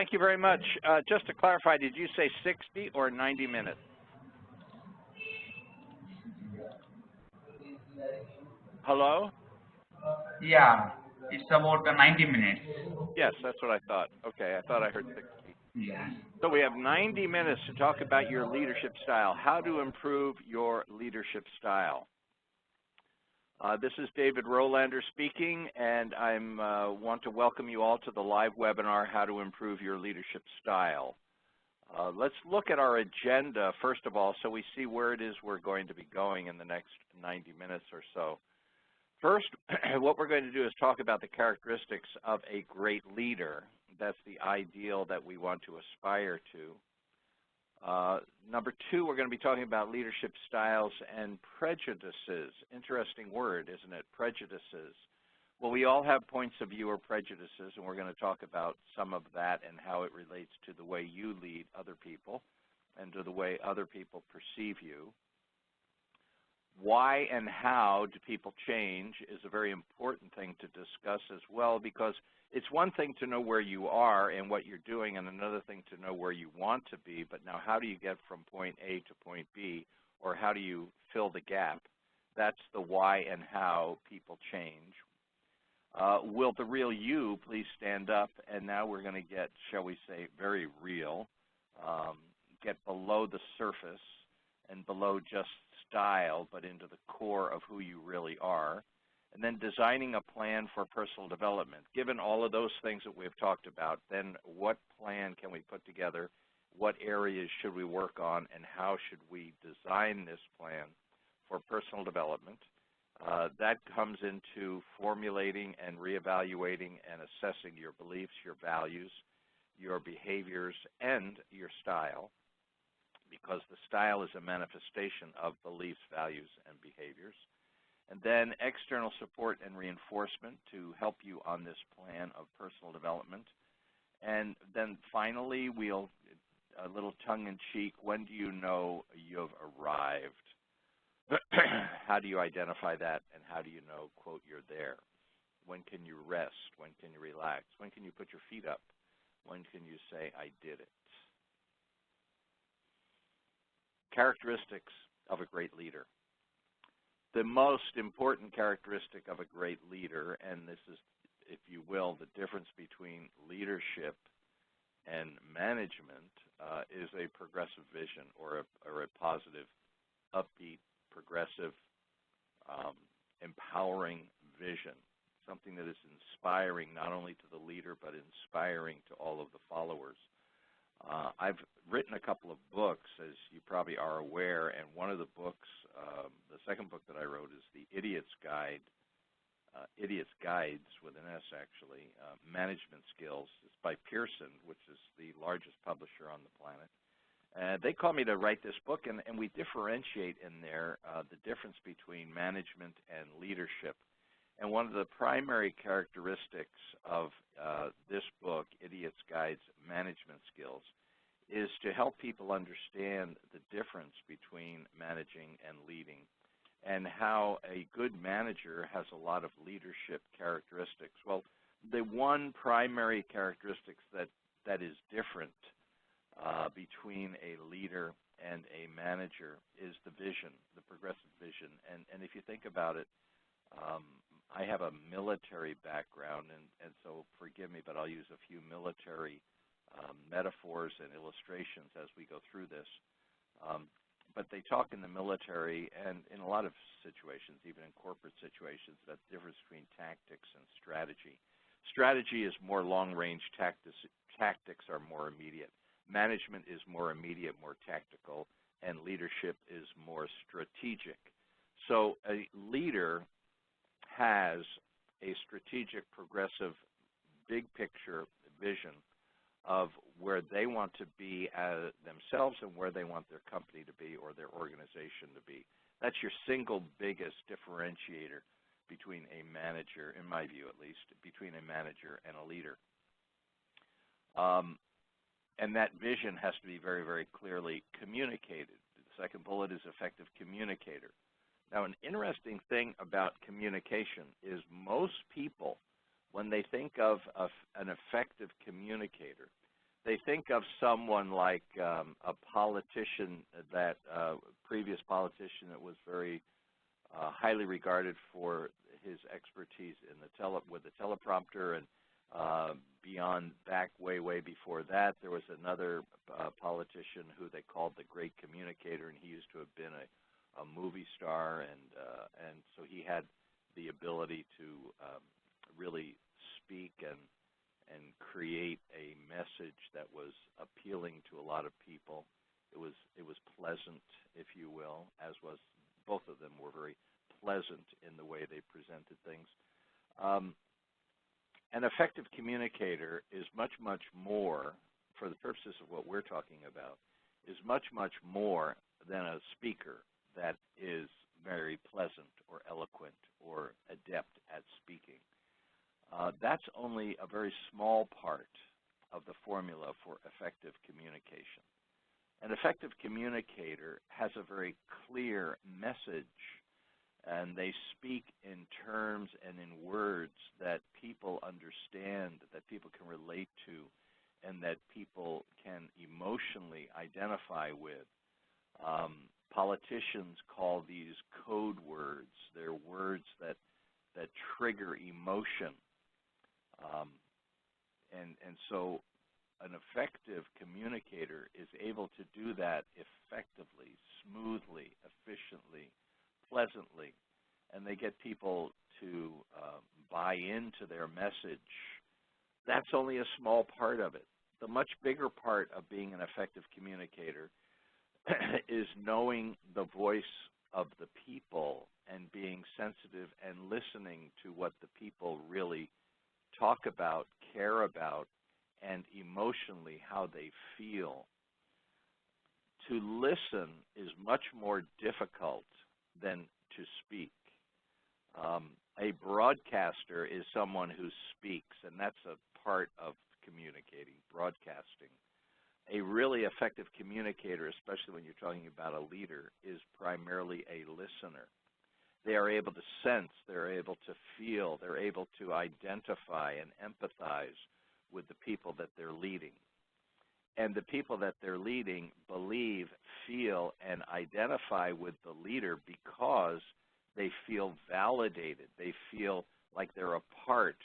Thank you very much. Just to clarify, did you say 60 or 90 minutes? Hello? Yeah, it's about 90 minutes. Yes, that's what I thought. Okay, I thought I heard 60. Yeah. So we have 90 minutes to talk about your leadership style, how to improve your leadership style. This is David Rolander speaking, and I want to welcome you all to the live webinar, How to Improve Your Leadership Style. Let's look at our agenda, first of all, so we see where it is we're going to be going in the next 90 minutes or so. First, what we're going to do is talk about the characteristics of a great leader. That's the ideal that we want to aspire to. Number two, we're going to be talking about leadership styles and prejudices. Interesting word, isn't it? Prejudices. Well, we all have points of view or prejudices, and we're going to talk about some of that and how it relates to the way you lead other people and to the way other people perceive you. Why and how do people change is a very important thing to discuss as well, because it's one thing to know where you are and what you're doing, and another thing to know where you want to be, but now how do you get from point A to point B, or how do you fill the gap? That's the why and how people change. Will the real you please stand up? And now we're going to get, shall we say, very real, get below the surface and below just style, but into the core of who you really are. And then designing a plan for personal development. Given all of those things that we've talked about, then what plan can we put together? What areas should we work on, and how should we design this plan for personal development? That comes into formulating and reevaluating and assessing your beliefs, your values, your behaviors, and your style, because the style is a manifestation of beliefs, values, and behaviors. And then external support and reinforcement to help you on this plan of personal development. And then finally, we'll, a little tongue-in-cheek, when do you know you've arrived? How do you identify that, and how do you know, quote, you're there? When can you rest? When can you relax? When can you put your feet up? When can you say, I did it? Characteristics of a great leader. The most important characteristic of a great leader, and this is, if you will, the difference between leadership and management, is a progressive vision, or a positive, upbeat, progressive, empowering vision, something that is inspiring not only to the leader but inspiring to all of the followers. I've written a couple of books, as you probably are aware, and one of the books, the second book that I wrote, is The Idiot's Guide, Idiot's Guides with an S actually, Management Skills. It's by Pearson, which is the largest publisher on the planet. They called me to write this book, and we differentiate in there the difference between management and leadership. And one of the primary characteristics of this book, Idiot's Guides, Management Skills, is to help people understand the difference between managing and leading, and how a good manager has a lot of leadership characteristics. Well, the one primary characteristic that is different between a leader and a manager is the vision, the progressive vision. And if you think about it, I have a military background, and so forgive me, but I'll use a few military metaphors and illustrations as we go through this. But they talk in the military and in a lot of situations, even in corporate situations, about the difference between tactics and strategy. Strategy is more long-range, tactics are more immediate. Management is more immediate, more tactical, and leadership is more strategic. So a leader has a strategic, progressive, big picture vision of where they want to be themselves and where they want their company to be or their organization to be. That's your single biggest differentiator between a manager, in my view at least, between a manager and a leader. And that vision has to be very, very clearly communicated. The second bullet is effective communicator. Now, an interesting thing about communication is most people, when they think of an effective communicator, they think of someone like a politician, that previous politician that was very highly regarded for his expertise in the with the teleprompter, and beyond back way before that, there was another politician who they called the Great Communicator, and he used to have been a movie star, and so he had the ability to really speak and create a message that was appealing to a lot of people. It was pleasant, if you will, as was, both of them were very pleasant in the way they presented things. An effective communicator is much more, for the purposes of what we're talking about, is much more than a speaker that is very pleasant or eloquent or adept at speaking. That's only a very small part of the formula for effective communication. An effective communicator has a very clear message, and they speak in terms and in words that people understand, that people can relate to, and that people can emotionally identify with. Politicians call these code words. They're words that trigger emotion. And so an effective communicator is able to do that effectively, smoothly, efficiently, pleasantly, and they get people to buy into their message. That's only a small part of it. The much bigger part of being an effective communicator is knowing the voice of the people and being sensitive and listening to what the people really talk about, care about, and emotionally how they feel. To listen is much more difficult than to speak. A broadcaster is someone who speaks, and that's a part of communicating, broadcasting. A really effective communicator, especially when you're talking about a leader, is primarily a listener. They are able to sense, they're able to feel, they're able to identify and empathize with the people that they're leading. And the people that they're leading believe, feel, and identify with the leader because they feel validated. They feel like they're a part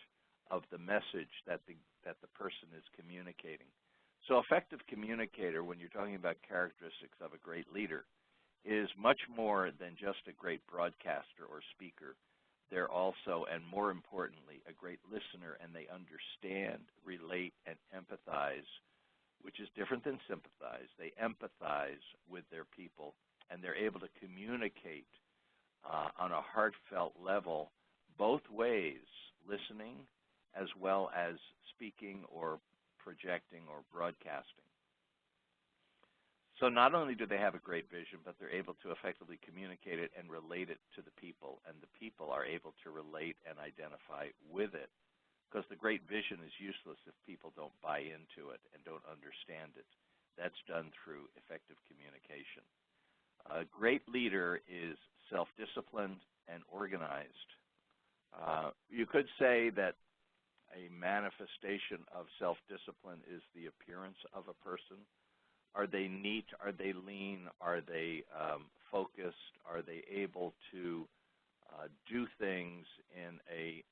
of the message that the person is communicating. So effective communicator, when you're talking about characteristics of a great leader, is much more than just a great broadcaster or speaker. They're also, and more importantly, a great listener, and they understand, relate, and empathize, which is different than sympathize. They empathize with their people, and they're able to communicate on a heartfelt level both ways, listening as well as speaking or projecting or broadcasting. So not only do they have a great vision, but they're able to effectively communicate it and relate it to the people, and the people are able to relate and identify with it, because the great vision is useless if people don't buy into it and don't understand it. That's done through effective communication. A great leader is self-disciplined and organized. You could say that a manifestation of self-discipline is the appearance of a person. Are they neat? Are they lean? Are they focused? Are they able to do things in a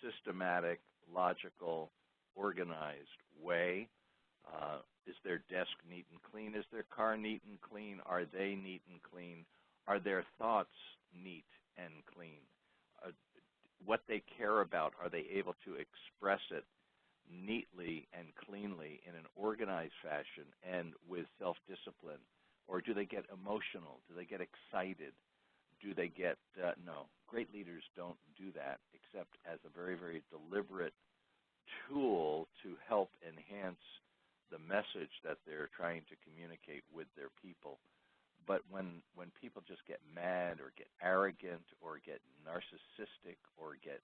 systematic, logical, organized way? Is their desk neat and clean? Is their car neat and clean? Are they neat and clean? Are their thoughts neat and clean? What they care about, are they able to express it neatly and cleanly in an organized fashion and with self-discipline? Or do they get emotional? Do they get excited? Do they get, no. Great leaders don't do that except as a very, very deliberate tool to help enhance the message that they're trying to communicate with their people. But when people just get mad or get arrogant or get narcissistic or get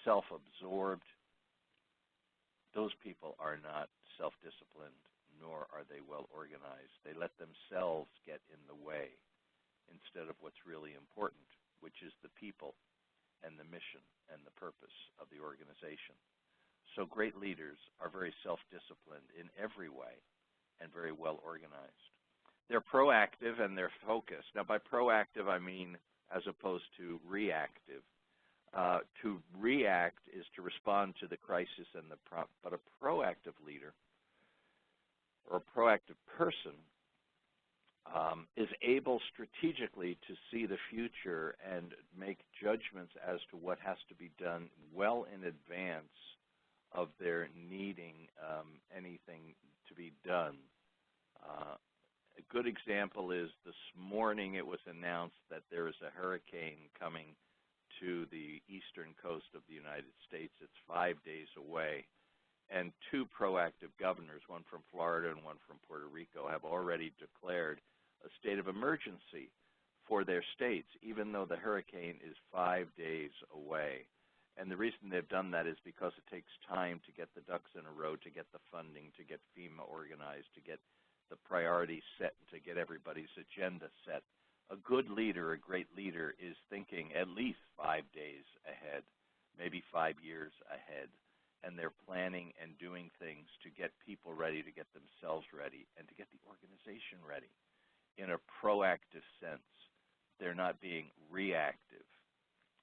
self-absorbed, those people are not self-disciplined, nor are they well organized. They let themselves get in the way instead of what's really important, which is the people and the mission and the purpose of the organization. So great leaders are very self-disciplined in every way and very well organized. They're proactive and they're focused. Now, by proactive, I mean as opposed to reactive. To react is to respond to the crisis and the problem, but a proactive leader or a proactive person is able strategically to see the future and make judgments as to what has to be done well in advance of their needing anything to be done. A good example is this morning it was announced that there is a hurricane coming to the eastern coast of the United States. It's 5 days away. And two proactive governors, one from Florida and one from Puerto Rico, have already declared a state of emergency for their states, even though the hurricane is 5 days away. And the reason they've done that is because it takes time to get the ducks in a row, to get the funding, to get FEMA organized, to get the priorities set, and to get everybody's agenda set. A good leader, a great leader, is thinking at least 5 days ahead, maybe 5 years ahead. And they're planning and doing things to get people ready, to get themselves ready, and to get the organization ready in a proactive sense. They're not being reactive.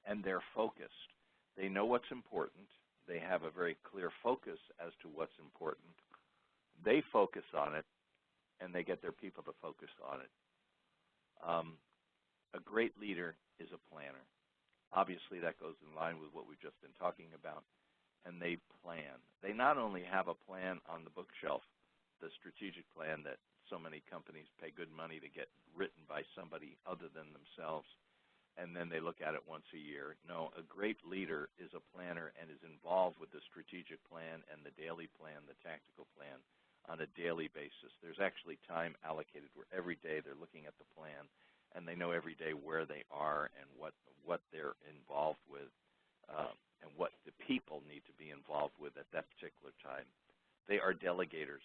And they're focused. They know what's important. They have a very clear focus as to what's important. They focus on it, and they get their people to focus on it. A great leader is a planner. Obviously, that goes in line with what we've just been talking about. And they plan. They not only have a plan on the bookshelf, the strategic plan that so many companies pay good money to get written by somebody other than themselves, and then they look at it once a year. No, a great leader is a planner and is involved with the strategic plan and the daily plan, the tactical plan, on a daily basis. There's actually time allocated where every day they're looking at the plan, and they know every day where they are and what they're involved with, and what the people need to be involved with at that particular time. They are delegators.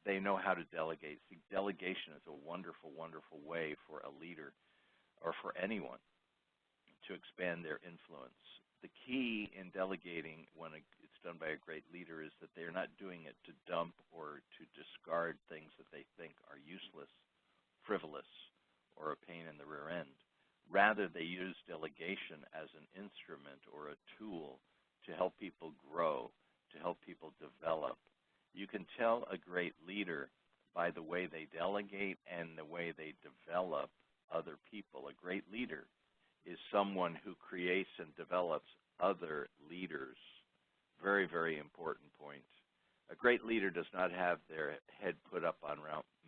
They know how to delegate. See, delegation is a wonderful, wonderful way for a leader or for anyone to expand their influence. The key in delegating when it's done by a great leader is that they're not doing it to dump or to discard things that they think are useless, frivolous, or a pain in the rear end. Rather, they use delegation as an instrument or a tool to help people grow, to help people develop. You can tell a great leader by the way they delegate and the way they develop other people. A great leader is someone who creates and develops other leaders. Very, very important point. A great leader does not have their head put up on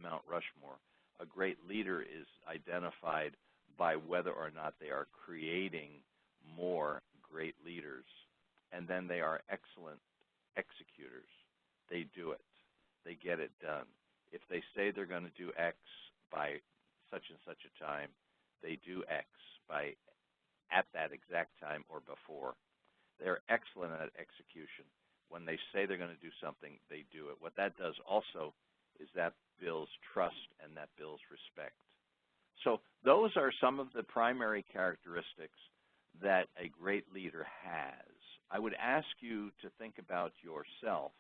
Mount Rushmore. A great leader is identified by whether or not they are creating more great leaders. And then they are excellent executors. They do it. They get it done. If they say they're going to do X by such and such a time, they do X at that exact time or before. They're excellent at execution. When they say they're going to do something, they do it. What that does also is that builds trust and that builds respect. So those are some of the primary characteristics that a great leader has. I would ask you to think about yourself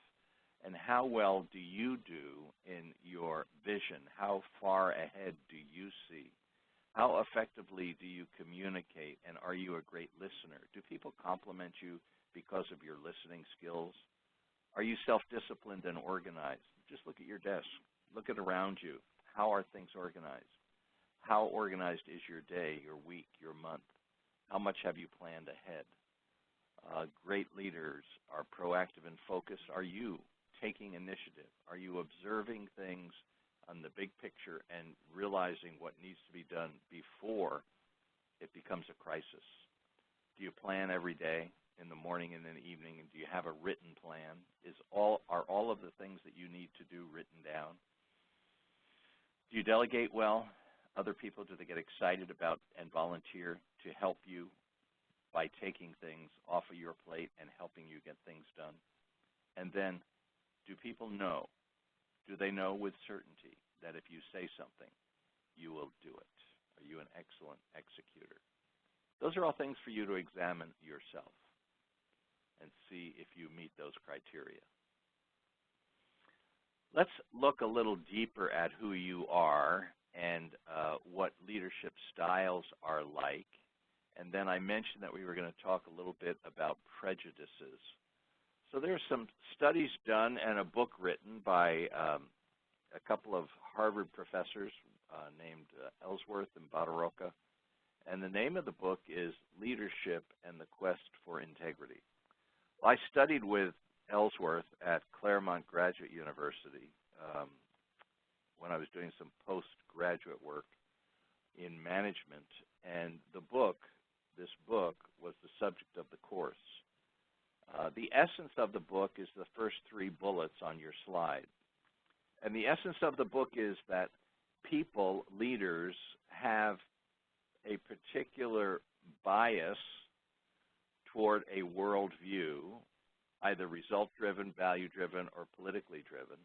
and how well do you do in your vision? How far ahead do you see? How effectively do you communicate, and are you a great listener? Do people compliment you because of your listening skills? Are you self-disciplined and organized? Just look at your desk. Look at around you. How are things organized? How organized is your day, your week, your month? How much have you planned ahead? Great leaders are proactive and focused. Are you taking initiative? Are you observing things on the big picture and realizing what needs to be done before it becomes a crisis? Do you plan every day in the morning and in the evening? And do you have a written plan? Are all of the things that you need to do written down? Do you delegate well? Other people, do they get excited about and volunteer to help you by taking things off of your plate and helping you get things done? And then, do people know? Do they know with certainty that if you say something, you will do it? Are you an excellent executor? Those are all things for you to examine yourself. and see if you meet those criteria. Let's look a little deeper at who you are and what leadership styles are like. And then I mentioned that we were going to talk a little bit about prejudices. So there are some studies done and a book written by a couple of Harvard professors named Ellsworth and Badarocca. And the name of the book is Leadership and the Quest for Integrity. Well, I studied with Ellsworth at Claremont Graduate University when I was doing some postgraduate work in management, and this book was the subject of the course. The essence of the book is the first 3 bullets on your slide. And the essence of the book is that people, leaders, have a particular bias toward a worldview, either result-driven, value-driven, or politically driven,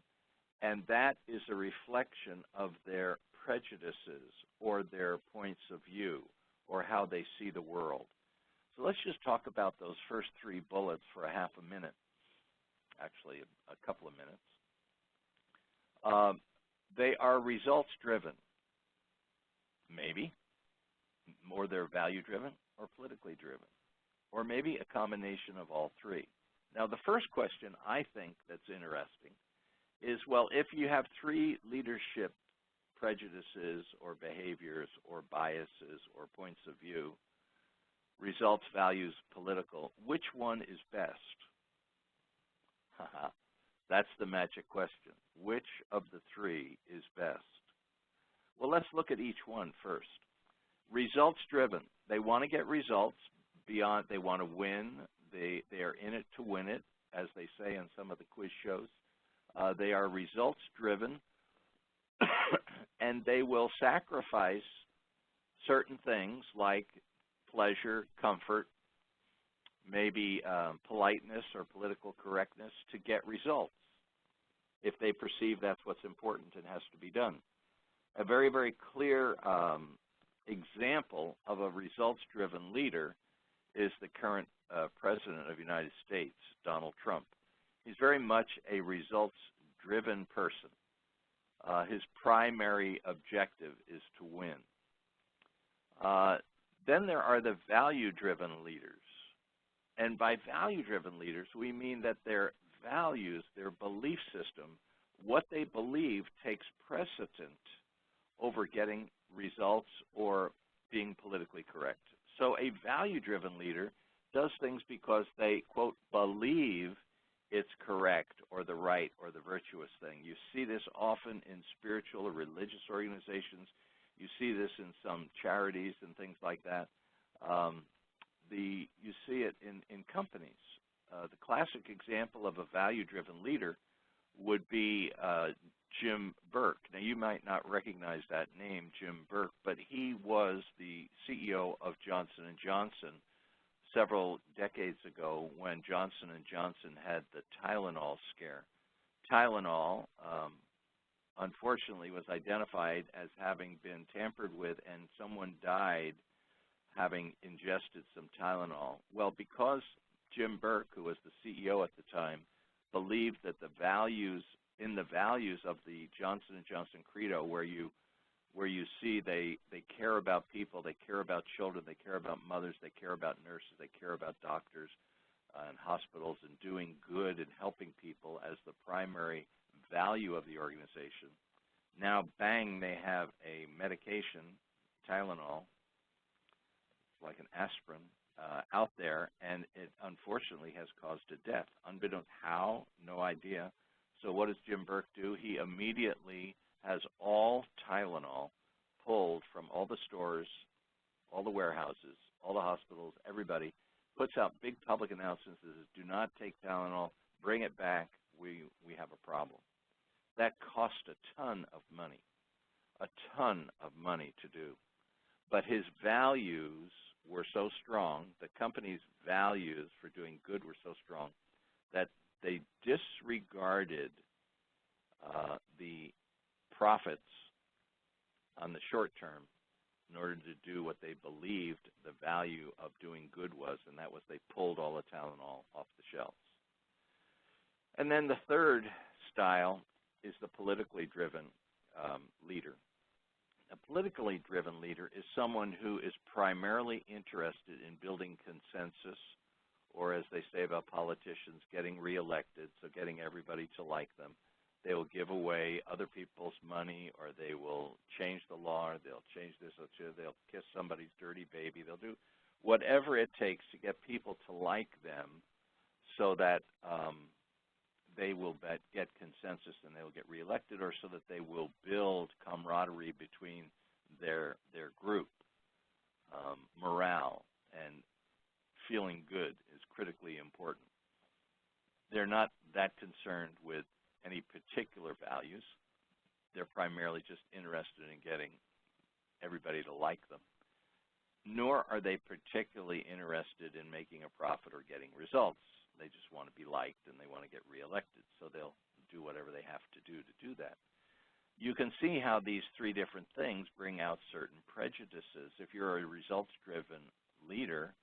and that is a reflection of their prejudices or their points of view or how they see the world. So let's just talk about those first 3 bullets for a half a minute, actually a couple of minutes. They are results-driven, maybe, or they're value-driven or politically driven, or maybe a combination of all 3. Now, the first question I think that's interesting is, well, if you have 3 leadership prejudices or behaviors or biases or points of view, results, values, political, which one is best? That's the magic question. Which of the 3 is best? Well, let's look at each one first. Results-driven. They want to get results beyond, they want to win. They are in it to win it, as they say on some of the quiz shows. They are results-driven, and they will sacrifice certain things like pleasure, comfort, maybe politeness or political correctness to get results if they perceive that's what's important and has to be done. A very, very clear example of a results-driven leader is the current President of the United States, Donald Trump. He's very much a results-driven person. His primary objective is to win. Then there are the value-driven leaders. And by value-driven leaders, we mean that their values, their belief system, what they believe takes precedent over getting results or being politically correct. So a value-driven leader does things because they, quote, believe it's correct or the right or the virtuous thing. You see this often in spiritual or religious organizations. You see this in some charities and things like that. You see it in companies. The classic example of a value-driven leader would be Jim Burke. Now, you might not recognize that name, Jim Burke, but he was the CEO of Johnson & Johnson several decades ago when Johnson & Johnson had the Tylenol scare. Tylenol, unfortunately, was identified as having been tampered with, and someone died having ingested some Tylenol. Well, because Jim Burke, who was the CEO at the time, believed that the values of the Johnson & Johnson credo, where you see they care about people, they care about children, they care about mothers, they care about nurses, they care about doctors and hospitals, and doing good and helping people as the primary value of the organization. Now, bang, they have a medication, Tylenol, like an aspirin, out there, and it unfortunately has caused a death. Unbeknownst how, no idea. So what does Jim Burke do? He immediately has all Tylenol pulled from all the stores, all the warehouses, all the hospitals, everybody, puts out big public announcements that says, do not take Tylenol, bring it back, we have a problem. That cost a ton of money to do. But his values were so strong, the company's values for doing good were so strong, that they disregarded the profits on the short term in order to do what they believed the value of doing good was, and that was they pulled all the Tylenol off the shelves. And then the third style is the politically driven leader. A politically driven leader is someone who is primarily interested in building consensus, or as they say about politicians, getting reelected, so getting everybody to like them. They will give away other people's money, or they will change the law, or they'll change this, or they'll kiss somebody's dirty baby. They'll do whatever it takes to get people to like them so that they will get consensus and they will get reelected, or so that they will build camaraderie between their group. Morale and feeling good is critically important. They're not that concerned with any particular values. They're primarily just interested in getting everybody to like them. Nor are they particularly interested in making a profit or getting results. They just want to be liked and they want to get reelected, so they'll do whatever they have to do that. You can see how these three different things bring out certain prejudices. If you're a results-driven leader,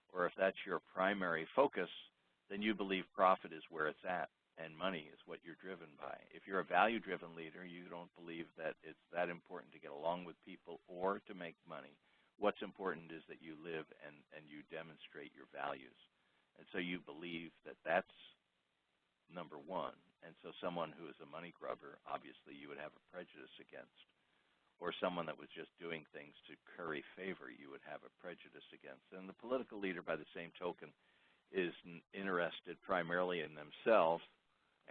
or if that's your primary focus, then you believe profit is where it's at and money is what you're driven by. If you're a value-driven leader, you don't believe that it's that important to get along with people or to make money. What's important is that you live and you demonstrate your values. And so you believe that that's number one. And so someone who is a money grubber, obviously you would have a prejudice against. Or someone that was just doing things to curry favor, you would have a prejudice against. And the political leader, by the same token, is interested primarily in themselves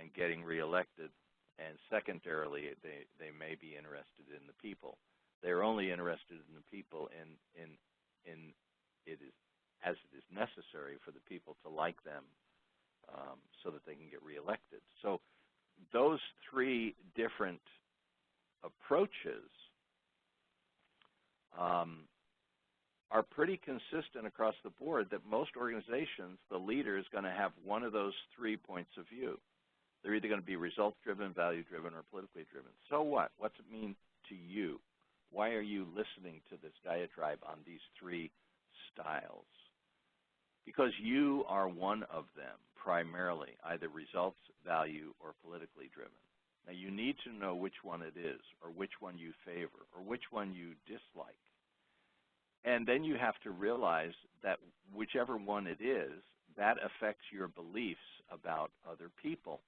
and getting reelected. And secondarily, they may be interested in the people. They're only interested in the people in it is as it is necessary for the people to like them so that they can get reelected. So those three different approaches are pretty consistent across the board, that most organizations, the leader is going to have one of those 3 points of view. They're either going to be results-driven, value-driven, or politically driven. So what? What's it mean to you? Why are you listening to this diatribe on these three styles? Because you are one of them, primarily, either results, value, or politically driven. Now, you need to know which one it is, or which one you favor, or which one you dislike. And then you have to realize that whichever one it is, that affects your beliefs about other people.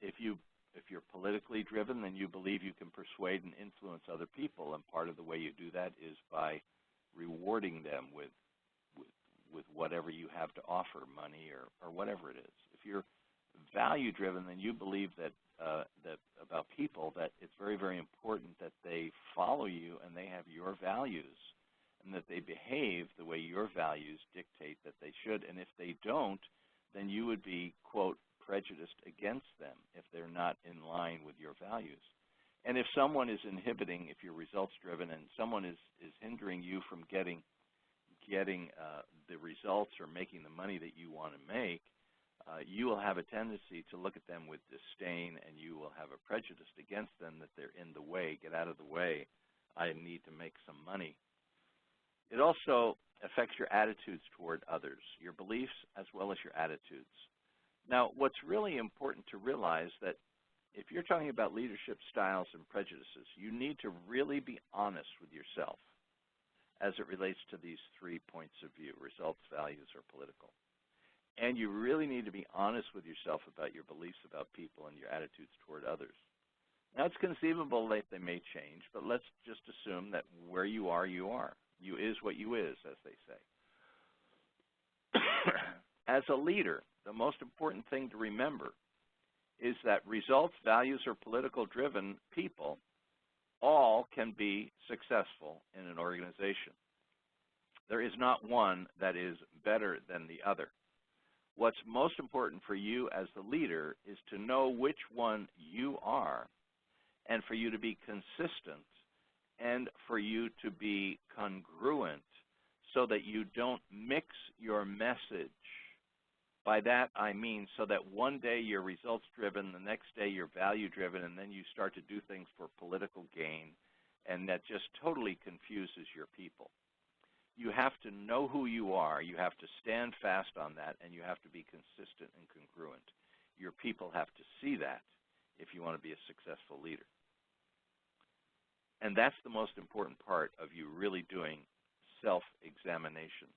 If you're politically driven, then you believe you can persuade and influence other people, and part of the way you do that is by rewarding them with whatever you have to offer, money or whatever it is. If you're value-driven, then you believe that about people, that it's very, very important that they follow you and they have your values, and that they behave the way your values dictate that they should. And if they don't, then you would be, quote, prejudiced against them if they're not in line with your values. And if someone is inhibiting, if you're results-driven, and someone is hindering you from getting the results or making the money that you want to make, you will have a tendency to look at them with disdain, and you will have a prejudice against them, that they're in the way. Get out of the way. I need to make some money. It also affects your attitudes toward others, your beliefs as well as your attitudes. Now, what's really important to realize that if you're talking about leadership styles and prejudices, you need to really be honest with yourself as it relates to these 3 points of view, results, values, or political. And you really need to be honest with yourself about your beliefs about people and your attitudes toward others. Now, it's conceivable that they may change, but let's just assume that where you are, you are. You is what you is, as they say. As a leader, the most important thing to remember is that results, values, or political-driven people all can be successful in an organization. There is not one that is better than the other. What's most important for you as the leader is to know which one you are, and for you to be consistent, and for you to be congruent, so that you don't mix your message. By that I mean so that one day you're results-driven, the next day you're value-driven, and then you start to do things for political gain, and that just totally confuses your people. You have to know who you are, you have to stand fast on that, and you have to be consistent and congruent. Your people have to see that if you want to be a successful leader. And that's the most important part of you really doing self-examination,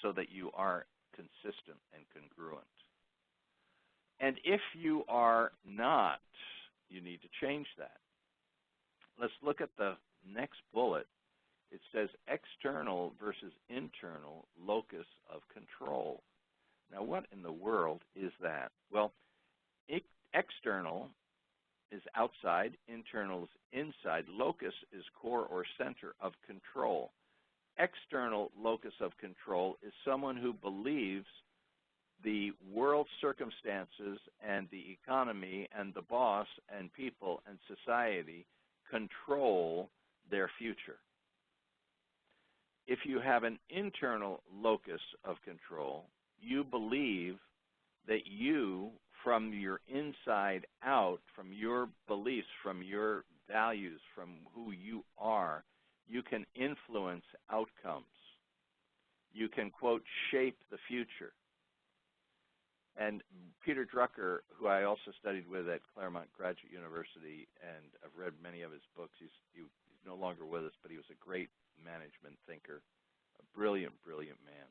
so that you are consistent and congruent. And if you are not, you need to change that. Let's look at the next bullet. It says external versus internal locus of control. Now, what in the world is that? Well, external is outside, internal is inside. Locus is core or center of control. External locus of control is someone who believes the world circumstances and the economy and the boss and people and society control their future. If you have an internal locus of control, you believe that you, from your inside out, from your beliefs, from your values, from who you are, you can influence outcomes. You can, quote, shape the future. And Peter Drucker, who I also studied with at Claremont Graduate University, and I've read many of his books. He's no longer with us, but he was a great management thinker, a brilliant, brilliant man,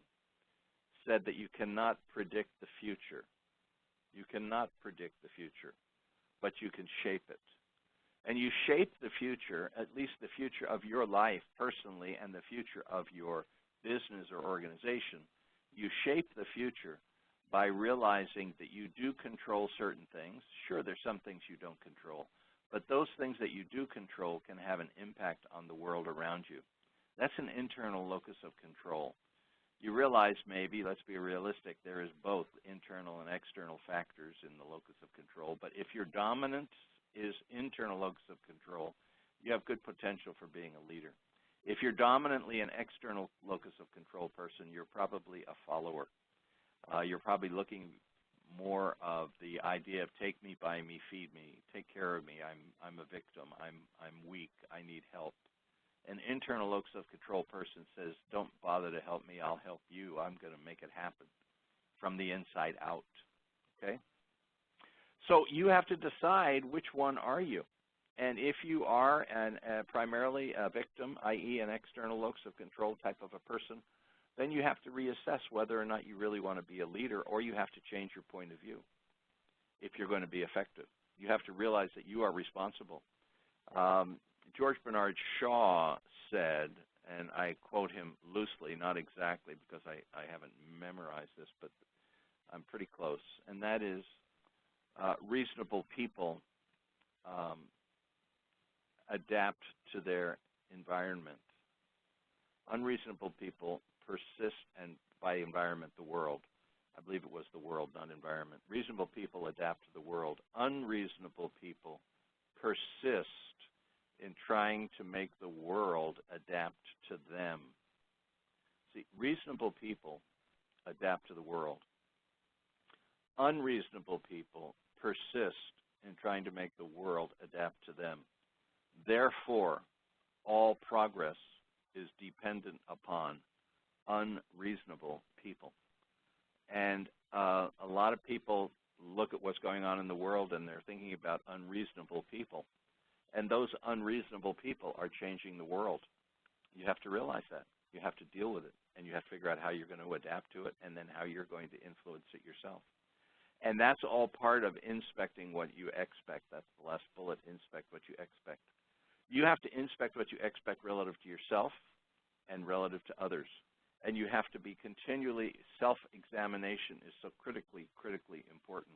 said that you cannot predict the future. You cannot predict the future, but you can shape it. And you shape the future, at least the future of your life personally and the future of your business or organization. You shape the future by realizing that you do control certain things. Sure, there's some things you don't control, but those things that you do control can have an impact on the world around you. That's an internal locus of control. You realize maybe, let's be realistic, there is both internal and external factors in the locus of control, but if your dominant is internal locus of control, you have good potential for being a leader. If you're dominantly an external locus of control person, you're probably a follower. You're probably looking more of the idea of take me, buy me, feed me, take care of me, I'm a victim, I'm weak, I need help. An internal locus of control person says, don't bother to help me, I'll help you, I'm going to make it happen from the inside out, okay? So you have to decide which one are you. And if you are primarily a victim, i.e. an external locus of control type of a person, then you have to reassess whether or not you really want to be a leader, or you have to change your point of view if you're going to be effective. You have to realize that you are responsible. George Bernard Shaw said, and I quote him loosely, not exactly because I haven't memorized this, but I'm pretty close, and that is reasonable people adapt to their environment. Unreasonable people persist, and by environment, the world. I believe it was the world, not environment. Reasonable people adapt to the world. Unreasonable people persist in trying to make the world adapt to them. See, reasonable people adapt to the world. Unreasonable people persist in trying to make the world adapt to them. Therefore, all progress is dependent upon unreasonable people. And a lot of people look at what's going on in the world and they're thinking about unreasonable people. And those unreasonable people are changing the world. You have to realize that. You have to deal with it. And you have to figure out how you're going to adapt to it and then how you're going to influence it yourself. And that's all part of inspecting what you expect. That's the last bullet, inspect what you expect. You have to inspect what you expect relative to yourself and relative to others. And you have to be continually, self-examination is so critically important.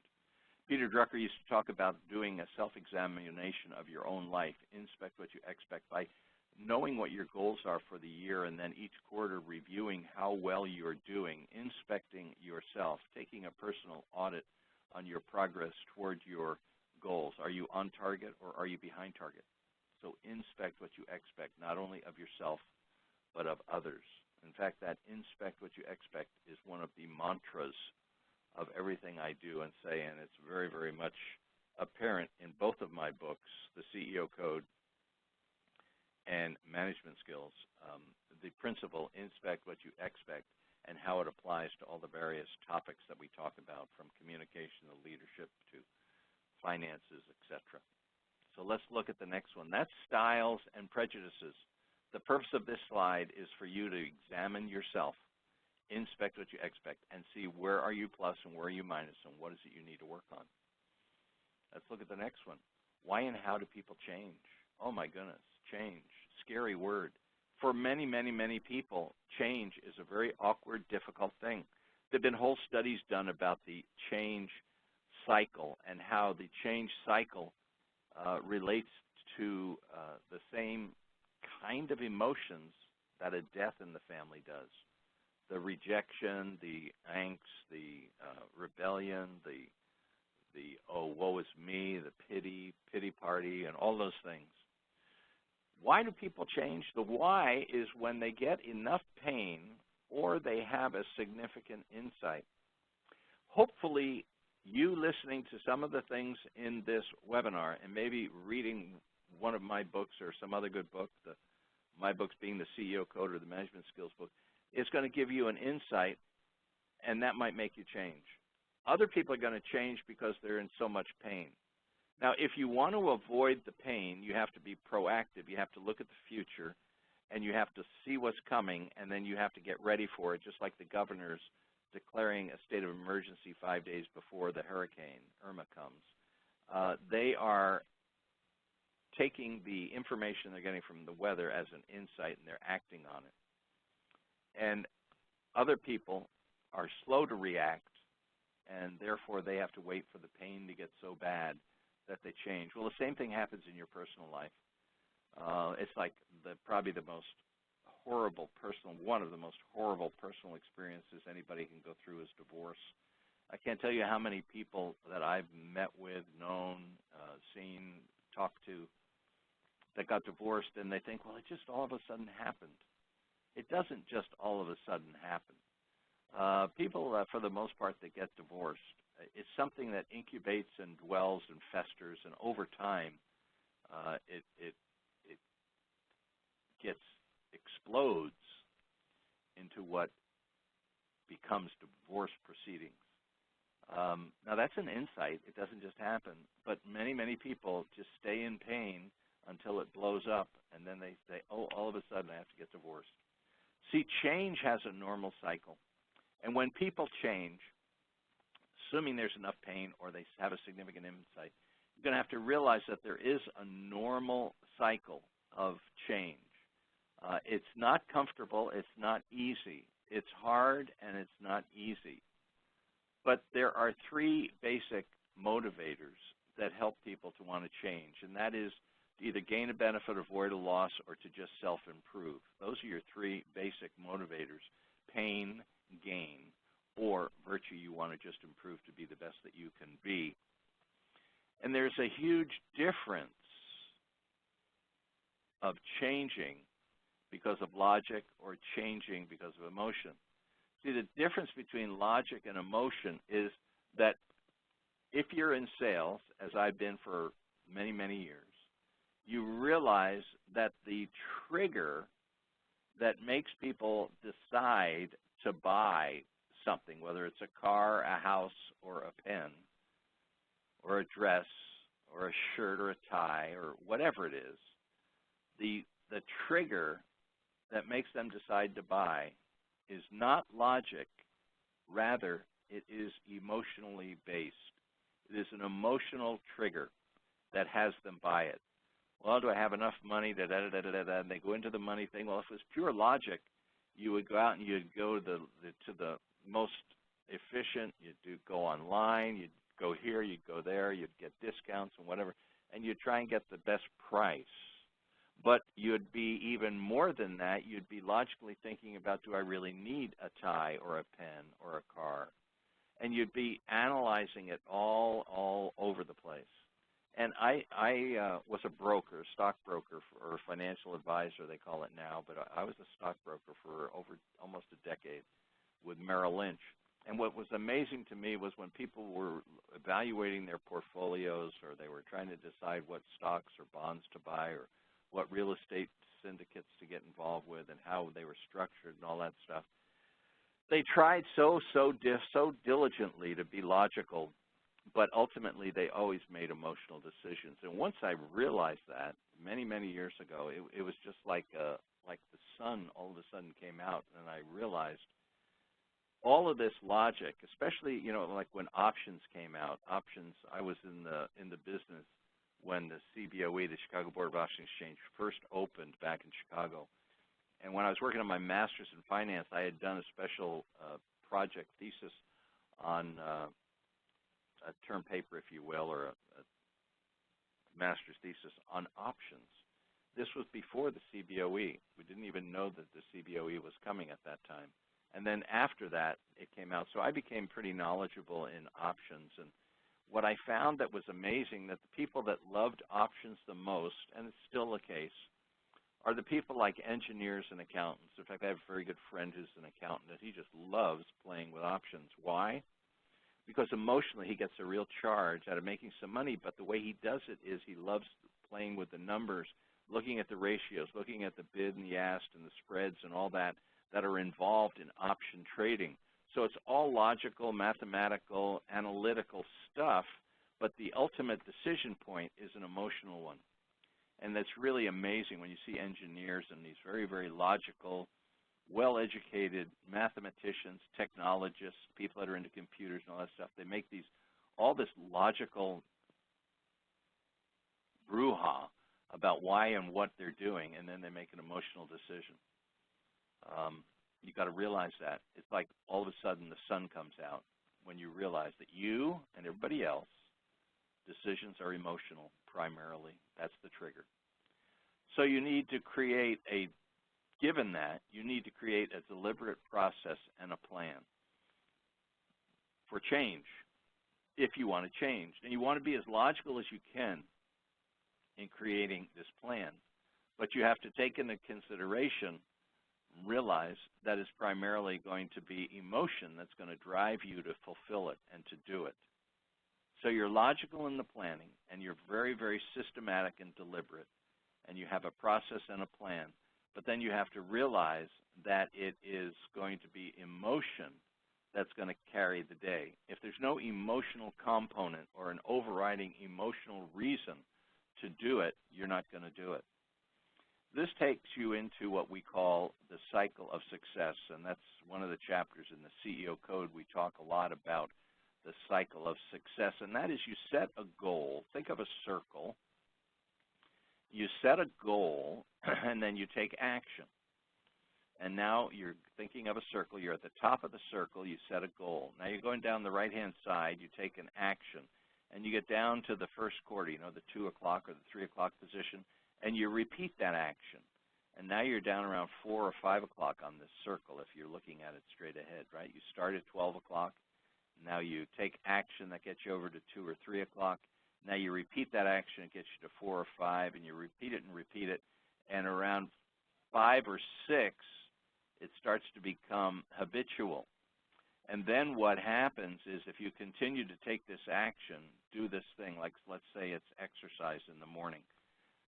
Peter Drucker used to talk about doing a self-examination of your own life, inspect what you expect, by knowing what your goals are for the year and then each quarter reviewing how well you're doing, inspecting yourself, taking a personal audit on your progress toward your goals. Are you on target or are you behind target? So inspect what you expect, not only of yourself, but of others. In fact, that inspect what you expect is one of the mantras of everything I do and say, and it's very, very much apparent in both of my books, The CEO Code and management skills, the principle, inspect what you expect, and how it applies to all the various topics that we talk about, from communication to leadership to finances, etc. So let's look at the next one. That's styles and prejudices. The purpose of this slide is for you to examine yourself, inspect what you expect, and see where are you plus and where are you minus, and what is it you need to work on. Let's look at the next one. Why and how do people change? Oh my goodness, change, scary word. For many, many, many people, change is a very awkward, difficult thing. There have been whole studies done about the change cycle and how the change cycle relates to the same kind of emotions that a death in the family does. The rejection, the angst, the rebellion, the oh, woe is me, the pity party, and all those things. Why do people change? The why is when they get enough pain or they have a significant insight. Hopefully, you listening to some of the things in this webinar and maybe reading one of my books or some other good book, my books being the CEO Code or the Management Skills book, is going to give you an insight, and that might make you change. Other people are going to change because they're in so much pain. Now, if you want to avoid the pain, you have to be proactive. You have to look at the future, and you have to see what's coming, and then you have to get ready for it, just like the governor's declaring a state of emergency 5 days before the hurricane Irma comes. They are taking the information they're getting from the weather as an insight, and they're acting on it. And other people are slow to react, and therefore they have to wait for the pain to get so bad that they change. Well, the same thing happens in your personal life. It's like probably the most horrible personal, one of the most horrible personal experiences anybody can go through is divorce. I can't tell you how many people that I've met with, known, seen, talked to that got divorced, and they think, well, it just all of a sudden happened. It doesn't just all of a sudden happen. People, for the most part, that get divorced, it's something that incubates and dwells and festers, and over time, it explodes into what becomes divorce proceedings. Now, that's an insight. It doesn't just happen. But many, many people just stay in pain until it blows up, and then they say, oh, all of a sudden I have to get divorced. See, change has a normal cycle. And when people change, assuming there's enough pain or they have a significant insight, you're going to have to realize that there is a normal cycle of change. It's not comfortable. It's not easy. It's hard, and it's not easy. But there are three basic motivators that help people to want to change, and that is to either gain a benefit, avoid a loss, or to just self-improve. Those are your three basic motivators: pain, gain, or virtue. You want to just improve to be the best that you can be. And there's a huge difference of changing because of logic or changing because of emotion. See, the difference between logic and emotion is that if you're in sales, as I've been for many, many years, you realize that the trigger that makes people decide to buy something, whether it's a car, a house, or a pen, or a dress, or a shirt, or a tie, or whatever it is, the trigger that makes them decide to buy is not logic. Rather, it is emotionally based. It is an emotional trigger that has them buy it. Well, do I have enough money? And they go into the money thing. Well, if it was pure logic, you would go out and you'd go to the most efficient. You'd go online. You'd go here. You'd go there. You'd get discounts and whatever, and you'd try and get the best price. But you'd be even more than that. You'd be logically thinking about, do I really need a tie or a pen or a car? And you'd be analyzing it all over the place. And I was a broker, stockbroker, or financial advisor, they call it now, but I was a stockbroker for over almost a decade with Merrill Lynch. And what was amazing to me was when people were evaluating their portfolios, or they were trying to decide what stocks or bonds to buy or what real estate syndicates to get involved with and how they were structured and all that stuff. They tried so diligently to be logical, but ultimately they always made emotional decisions. And once I realized that, many years ago, it was just like the sun all of a sudden came out, and I realized all of this logic, especially, you know, like when options came out. Options, I was in the business when the CBOE, the Chicago Board of Options Exchange, first opened back in Chicago. And when I was working on my master's in finance, I had done a special project thesis on a term paper, if you will, or a master's thesis on options. This was before the CBOE. We didn't even know that the CBOE was coming at that time. And then after that, it came out. So I became pretty knowledgeable in options. And what I found that was amazing, that the people that loved options the most, and it's still the case, are the people like engineers and accountants. In fact, I have a very good friend who's an accountant, and he just loves playing with options. Why? Because emotionally he gets a real charge out of making some money, but the way he does it is he loves playing with the numbers, looking at the ratios, looking at the bid and the ask and the spreads and all that are involved in option trading. So it's all logical, mathematical, analytical stuff, but the ultimate decision point is an emotional one. And that's really amazing when you see engineers and these very logical, well-educated mathematicians, technologists, people that are into computers and all that stuff. They make all this logical brouhaha about why and what they're doing, and then they make an emotional decision. You've got to realize that. It's like all of a sudden the sun comes out when you realize that you and everybody else, decisions are emotional primarily. That's the trigger. So you need to create given that, you need to create a deliberate process and a plan for change if you want to change. And you want to be as logical as you can in creating this plan. But you have to take into consideration, realize that it's primarily going to be emotion that's going to drive you to fulfill it and to do it. So you're logical in the planning, and you're very systematic and deliberate, and you have a process and a plan. But then you have to realize that it is going to be emotion that's going to carry the day. If there's no emotional component or an overriding emotional reason to do it, you're not going to do it. This takes you into what we call the cycle of success, and that's one of the chapters in the CEO Code. We talk a lot about the cycle of success, and that is you set a goal. Think of a circle. You set a goal, and then you take action. And now you're thinking of a circle. You're at the top of the circle. You set a goal. Now you're going down the right-hand side. You take an action, and you get down to the first quarter, you know, the 2 o'clock or the 3 o'clock position, and you repeat that action. And now you're down around 4 or 5 o'clock on this circle if you're looking at it straight ahead, right? You start at 12 o'clock. Now you take action that gets you over to 2 or 3 o'clock. Now you repeat that action, it gets you to 4 or 5, and you repeat it, and around 5 or 6, it starts to become habitual. And then what happens is if you continue to take this action, do this thing, like let's say it's exercise in the morning,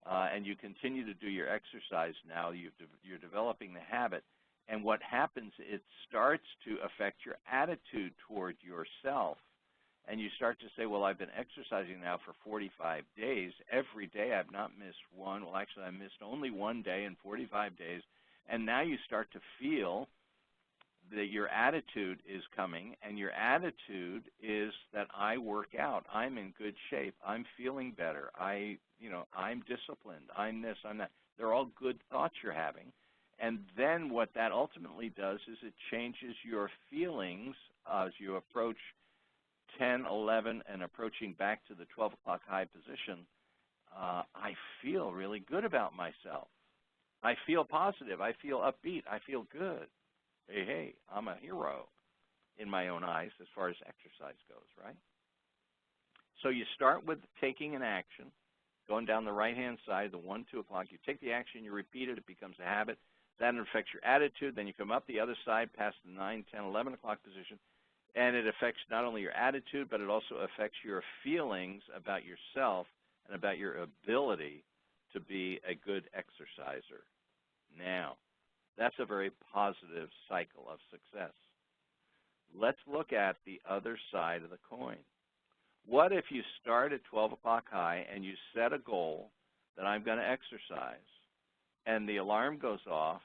and you continue to do your exercise now, you're developing the habit, and what happens, it starts to affect your attitude toward yourself. And you start to say, well, I've been exercising now for 45 days. Every day I've not missed one. Well, actually, I missed only one day in 45 days. And now you start to feel that your attitude is coming, and your attitude is that I work out. I'm in good shape. I'm feeling better. I'm disciplined. I'm this, I'm that. They're all good thoughts you're having. And then what that ultimately does is it changes your feelings as you approach 10, 11, and approaching back to the 12 o'clock high position. I feel really good about myself. I feel positive. I feel upbeat. I feel good. Hey, I'm a hero in my own eyes as far as exercise goes, right? So you start with taking an action, going down the right-hand side, the 1, 2 o'clock. You take the action, you repeat it, it becomes a habit. That affects your attitude. Then you come up the other side past the 9, 10, 11 o'clock position, and it affects not only your attitude, but it also affects your feelings about yourself and about your ability to be a good exerciser. Now, that's a very positive cycle of success. Let's look at the other side of the coin. What if you start at 12 o'clock high and you set a goal that I'm going to exercise, and the alarm goes off,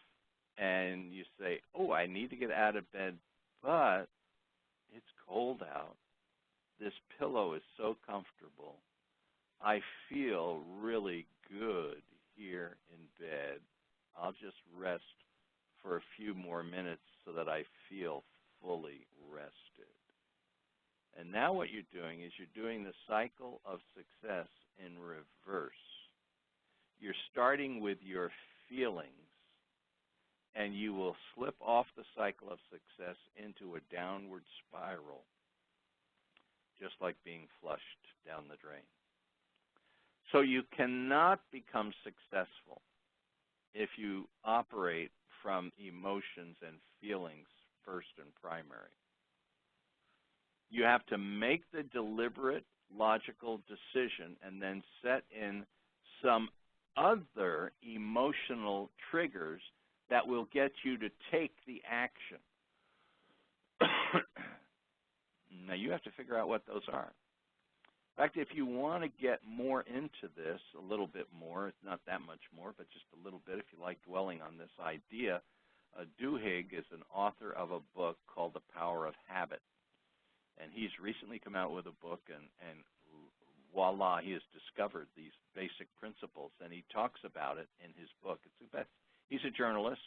and you say, oh, I need to get out of bed, but it's cold out. This pillow is so comfortable. I feel really good here in bed. I'll just rest for a few more minutes so that I feel fully rested. And now what you're doing is you're doing the cycle of success in reverse. You're starting with your feelings, and you will slip off the cycle of success into a downward spiral, just like being flushed down the drain. So you cannot become successful if you operate from emotions and feelings first and primary. You have to make the deliberate, logical decision and then set in some other emotional triggers that will get you to take the action. Now, you have to figure out what those are. In fact, if you want to get more into this, a little bit more, it's not that much more, but just a little bit, if you like dwelling on this idea, Duhigg is an author of a book called The Power of Habit. And he's recently come out with a book, and voila, he has discovered these basic principles, and he talks about it in his book. It's the best. He's a journalist,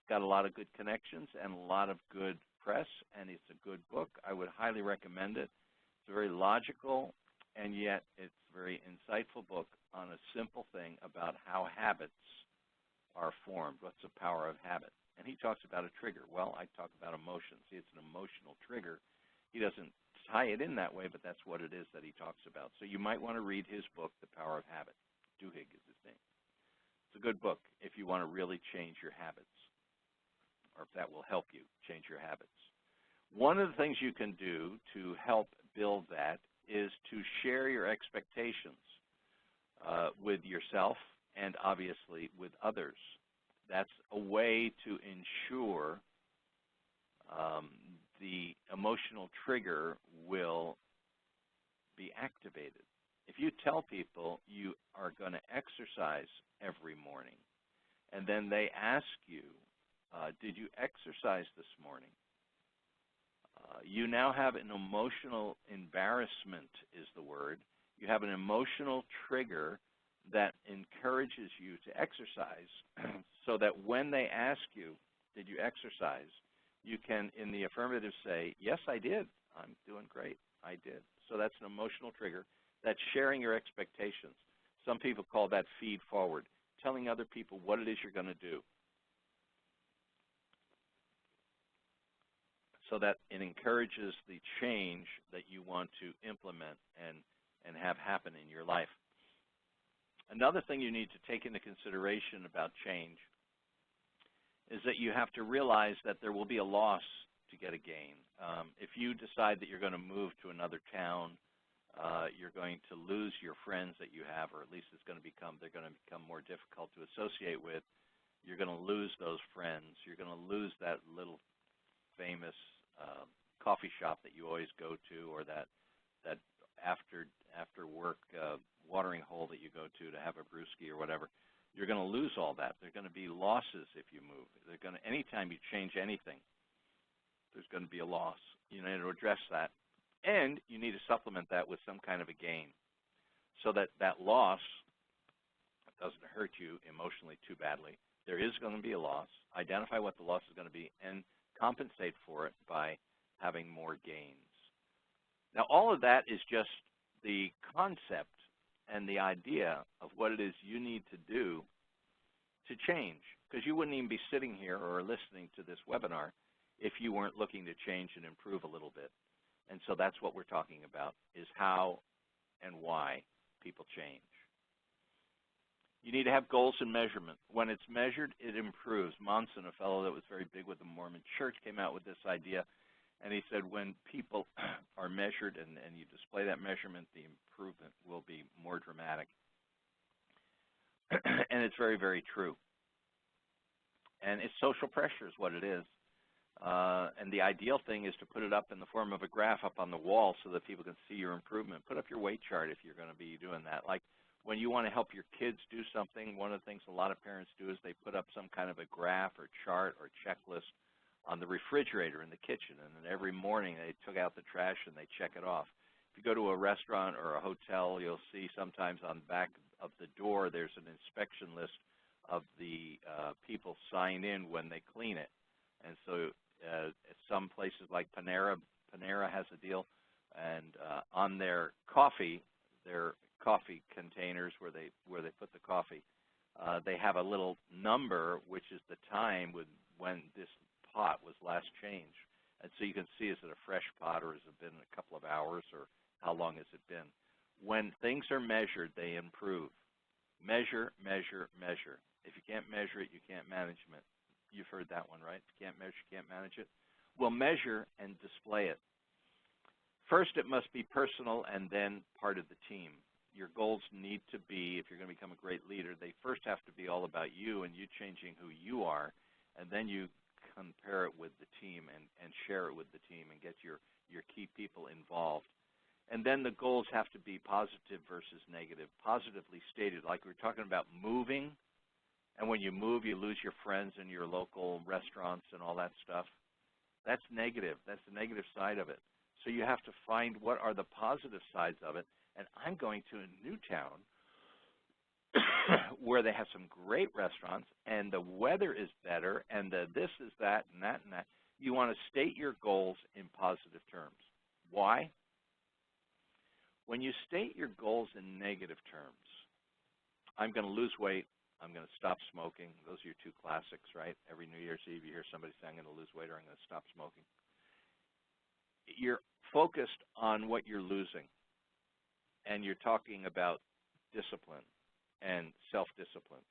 got a lot of good connections and a lot of good press, and it's a good book. I would highly recommend it. It's very logical, and yet it's a very insightful book on a simple thing about how habits are formed. What's the power of habit? And he talks about a trigger. Well, I talk about emotion. See, it's an emotional trigger. He doesn't tie it in that way, but that's what it is that he talks about. So you might want to read his book, The Power of Habit. Duhigg is his name. It's a good book if you want to really change your habits, or if that will help you change your habits. One of the things you can do to help build that is to share your expectations with yourself and obviously with others. That's a way to ensure the emotional trigger will be activated. If you tell people you are going to exercise every morning, and then they ask you, did you exercise this morning? You now have an emotional embarrassment is the word. You have an emotional trigger that encourages you to exercise so that when they ask you, did you exercise, you can, in the affirmative, say, yes, I did. I'm doing great. I did. So that's an emotional trigger. That's sharing your expectations. Some people call that feed forward, telling other people what it is you're going to do, so that it encourages the change that you want to implement and have happen in your life. Another thing you need to take into consideration about change is that you have to realize that there will be a loss to get a gain. If you decide that you're going to move to another town, you're going to lose your friends that you have, or at least they're going to become more difficult to associate with. You're going to lose those friends. You're going to lose that little famous coffee shop that you always go to, or that after work watering hole that you go to have a brewski or whatever. You're going to lose all that. There are going to be losses if you move. Anytime you change anything, there's going to be a loss. You need to address that. And you need to supplement that with some kind of a gain so that that loss doesn't hurt you emotionally too badly. There is going to be a loss. Identify what the loss is going to be and compensate for it by having more gains. Now, all of that is just the concept and the idea of what it is you need to do to change, because you wouldn't even be sitting here or listening to this webinar if you weren't looking to change and improve a little bit. And so that's what we're talking about, is how and why people change. You need to have goals and measurement. When it's measured, it improves. Monson, a fellow that was very big with the Mormon Church, came out with this idea, and he said when people are measured and you display that measurement, the improvement will be more dramatic. And it's very, very true. And it's social pressure is what it is. And the ideal thing is to put it up in the form of a graph up on the wall so that people can see your improvement. Put up your weight chart if you're going to be doing that. Like when you want to help your kids do something, one of the things a lot of parents do is they put up some kind of a graph or chart or checklist on the refrigerator in the kitchen. And then every morning they took out the trash and they check it off. If you go to a restaurant or a hotel, you'll see sometimes on the back of the door there's an inspection list of the people sign in when they clean it. And so some places like Panera has a deal, and on their coffee containers where they put the coffee, they have a little number which is the time when this pot was last changed. And so you can see, is it a fresh pot or has it been a couple of hours or how long has it been? When things are measured, they improve. Measure, measure, measure. If you can't measure it, you can't manage it. You've heard that one, right? If you can't measure, you can't manage it. Well, measure and display it. First, it must be personal and then part of the team. Your goals need to be, if you're going to become a great leader, they first have to be all about you and you changing who you are, and then you compare it with the team and share it with the team and get your key people involved. And then the goals have to be positive versus negative, positively stated, like we were talking about moving. And when you move, you lose your friends in your local restaurants and all that stuff. That's negative. That's the negative side of it. So you have to find what are the positive sides of it. And I'm going to a new town where they have some great restaurants and the weather is better and the this is that and that and that. You want to state your goals in positive terms. Why? When you state your goals in negative terms, I'm going to lose weight, I'm going to stop smoking. Those are your two classics, right? Every New Year's Eve you hear somebody say, I'm going to lose weight or I'm going to stop smoking. You're focused on what you're losing, and you're talking about discipline and self-discipline.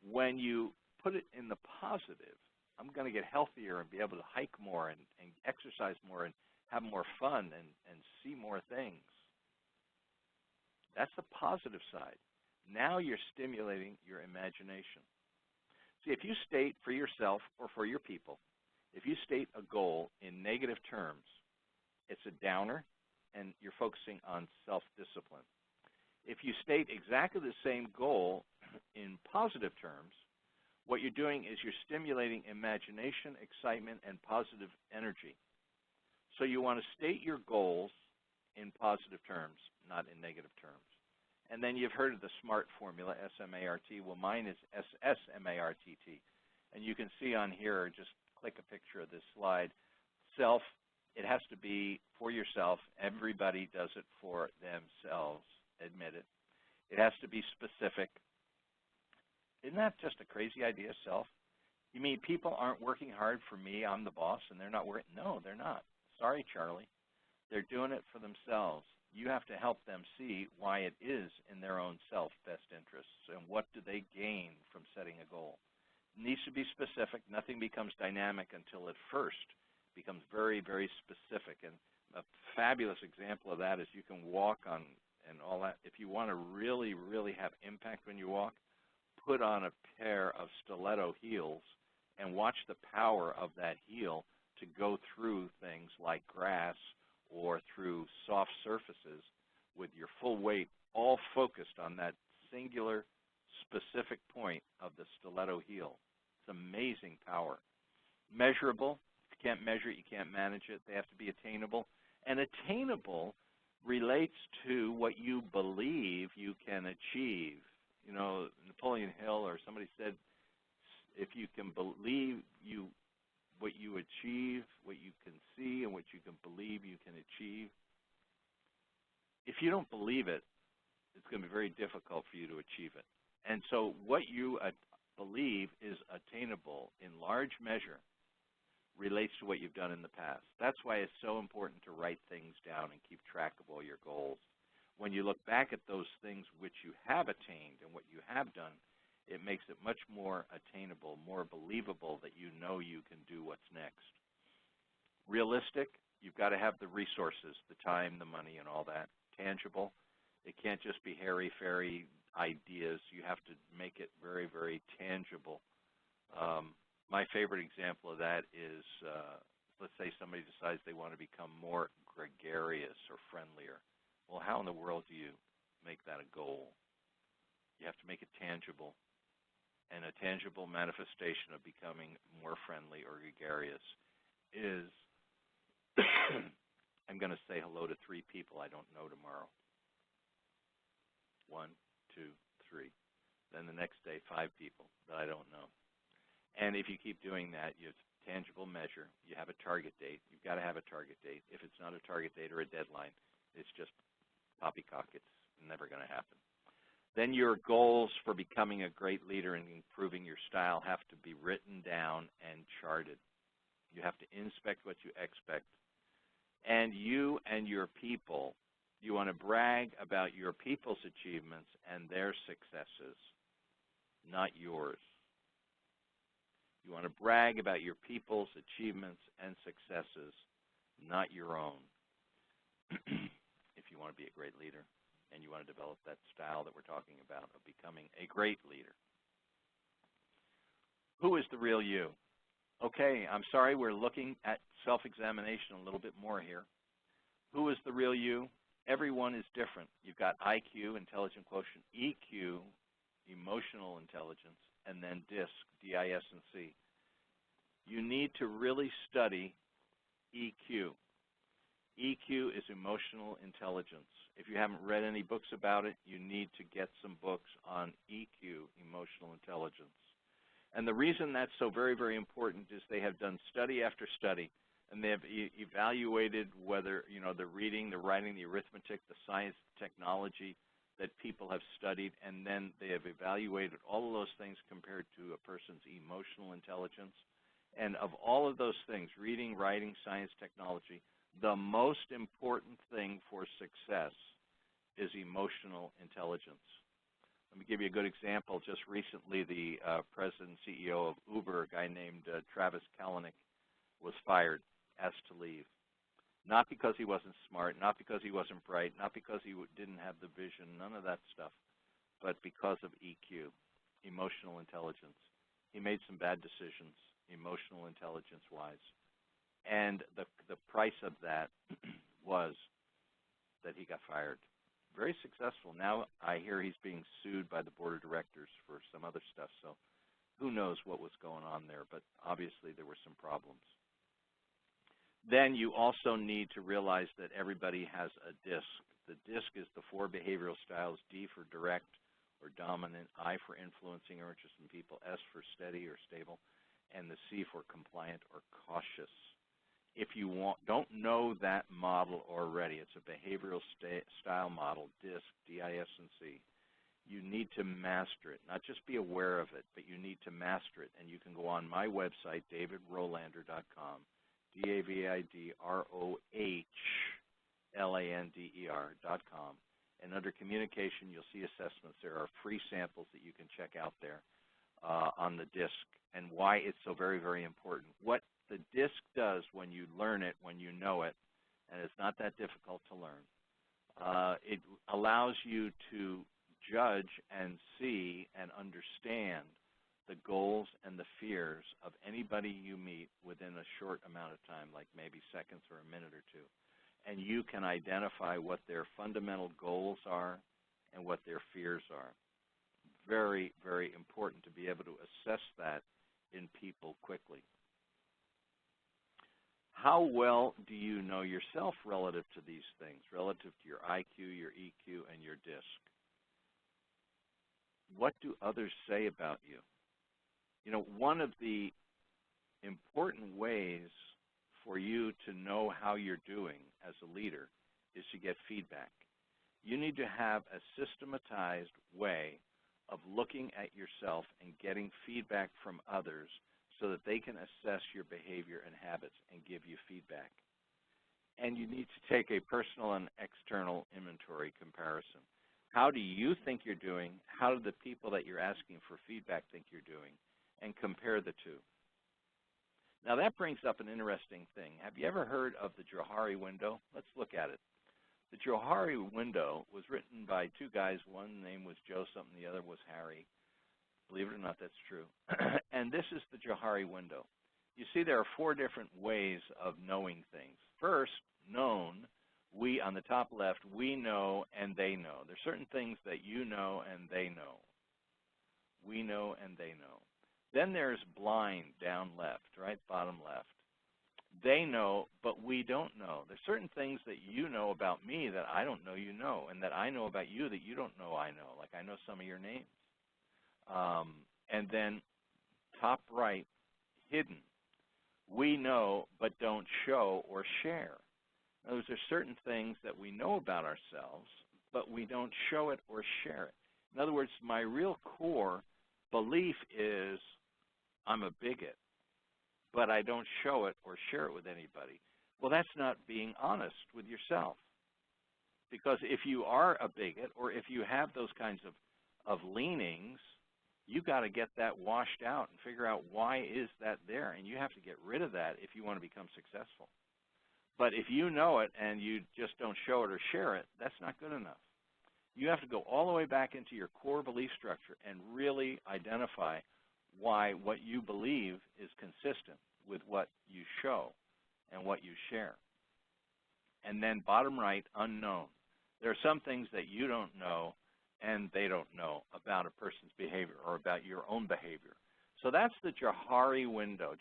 When you put it in the positive, I'm going to get healthier and be able to hike more and exercise more and have more fun and see more things. That's the positive side. Now you're stimulating your imagination. See, if you state for yourself or for your people, if you state a goal in negative terms, it's a downer and you're focusing on self-discipline. If you state exactly the same goal in positive terms, what you're doing is you're stimulating imagination, excitement, and positive energy. So you want to state your goals in positive terms, not in negative terms. And then you've heard of the SMART formula, S-M-A-R-T. Well, mine is S-S-M-A-R-T-T. And you can see on here, just click a picture of this slide, self, it has to be for yourself. Everybody does it for themselves, admit it. It has to be specific. Isn't that just a crazy idea, self? You mean people aren't working hard for me, I'm the boss, and they're not working? No, they're not. Sorry, Charlie. They're doing it for themselves. You have to help them see why it is in their own self-best interests and what do they gain from setting a goal. It needs to be specific. Nothing becomes dynamic until it first becomes very, very specific. And a fabulous example of that is you can walk on and all that. If you want to really, really have impact when you walk, put on a pair of stiletto heels and watch the power of that heel to go through things like grass or through soft surfaces with your full weight all focused on that singular specific point of the stiletto heel. It's amazing power. Measurable. If you can't measure it, you can't manage it. They have to be attainable. And attainable relates to what you believe you can achieve. You know, Napoleon Hill or somebody said, if you can believe what you achieve, what you can see, and what you can believe you can achieve, if you don't believe it, it's going to be very difficult for you to achieve it. And so what you believe is attainable in large measure relates to what you've done in the past. That's why it's so important to write things down and keep track of all your goals. When you look back at those things which you have attained and what you have done, it makes it much more attainable, more believable that you know you can do what's next. Realistic, you've got to have the resources, the time, the money, and all that. Tangible, it can't just be hairy-fairy ideas. You have to make it very, very tangible. My favorite example of that is, let's say somebody decides they want to become more gregarious or friendlier. Well, how in the world do you make that a goal? You have to make it tangible. And a tangible manifestation of becoming more friendly or gregarious is I'm going to say hello to 3 people I don't know tomorrow. 1, 2, 3. Then the next day, 5 people that I don't know. And if you keep doing that, you have a tangible measure. You have a target date. You've got to have a target date. If it's not a target date or a deadline, it's just poppycock. It's never going to happen. Then your goals for becoming a great leader and improving your style have to be written down and charted. You have to inspect what you expect. And you and your people, you want to brag about your people's achievements and their successes, not yours. You want to brag about your people's achievements and successes, not your own, if you want to be a great leader and you want to develop that style that we're talking about of becoming a great leader. Who is the real you? Okay, I'm sorry, we're looking at self-examination a little bit more here. Who is the real you? Everyone is different. You've got IQ, intelligent quotient, EQ, emotional intelligence, and then DISC, D-I-S-C. You need to really study EQ. EQ is emotional intelligence. If you haven't read any books about it, you need to get some books on EQ, emotional intelligence. And the reason that's so very, very important is they have done study after study, and they have evaluated whether, the reading, the writing, the arithmetic, the science, the technology that people have studied, and then they have evaluated all of those things compared to a person's emotional intelligence. And of all of those things, reading, writing, science, technology, the most important thing for success is emotional intelligence. Let me give you a good example. Just recently, the president and CEO of Uber, a guy named Travis Kalanick, was fired, asked to leave. Not because he wasn't smart, not because he wasn't bright, not because he didn't have the vision, none of that stuff, but because of EQ, emotional intelligence. He made some bad decisions, emotional intelligence-wise. And the price of that was that he got fired. Very successful. Now I hear he's being sued by the board of directors for some other stuff, so who knows what was going on there, but obviously there were some problems. Then you also need to realize that everybody has a DISC. The DISC is the 4 behavioral styles: D for direct or dominant, I for influencing or interesting people, S for steady or stable, and the C for compliant or cautious. If you don't know that model already, it's a behavioral style model, DISC, D-I-S-C. You need to master it, not just be aware of it, but you need to master it. And you can go on my website, davidrolander.com, DAVIDROHLANDER.com. And under communication, you'll see assessments. There are free samples that you can check out there on the DISC and why it's so very, very important. What the DISC does when you learn it, when you know it, and it's not that difficult to learn, it allows you to judge and see and understand the goals and the fears of anybody you meet within a short amount of time, like maybe seconds or a minute or two. And you can identify what their fundamental goals are and what their fears are. Very, very important to be able to assess that in people quickly. How well do you know yourself relative to these things, relative to your IQ, your EQ, and your DISC? What do others say about you? You know, one of the important ways for you to know how you're doing as a leader is to get feedback. You need to have a systematized way of looking at yourself and getting feedback from others so that they can assess your behavior and habits and give you feedback. And you need to take a personal and external inventory comparison. How do you think you're doing? How do the people that you're asking for feedback think you're doing? And compare the two. Now that brings up an interesting thing. Have you ever heard of the Johari Window? Let's look at it. The Johari Window was written by 2 guys. One name was Joe something, the other was Harry. Believe it or not, that's true. And this is the Johari window. You see, there are 4 different ways of knowing things. First, known. We, on the top left, we know and they know. There's certain things that you know and they know. We know and they know. Then there's blind, down left, right, bottom left. They know, but we don't know. There's certain things that you know about me that I don't know you know, and that I know about you that you don't know I know. Like I know some of your names. And then top right, hidden. We know, but don't show or share. Those are certain things that we know about ourselves, but we don't show it or share it. In other words, my real core belief is I'm a bigot, but I don't show it or share it with anybody. Well, that's not being honest with yourself. Because if you are a bigot or if you have those kinds of leanings, you got to get that washed out and figure out why is that there. And you have to get rid of that if you want to become successful. But if you know it and you just don't show it or share it, that's not good enough. You have to go all the way back into your core belief structure and really identify why what you believe is consistent with what you show and what you share. And then bottom right, unknown. There are some things that you don't know and they don't know about a person's behavior or about your own behavior. So that's the Johari window,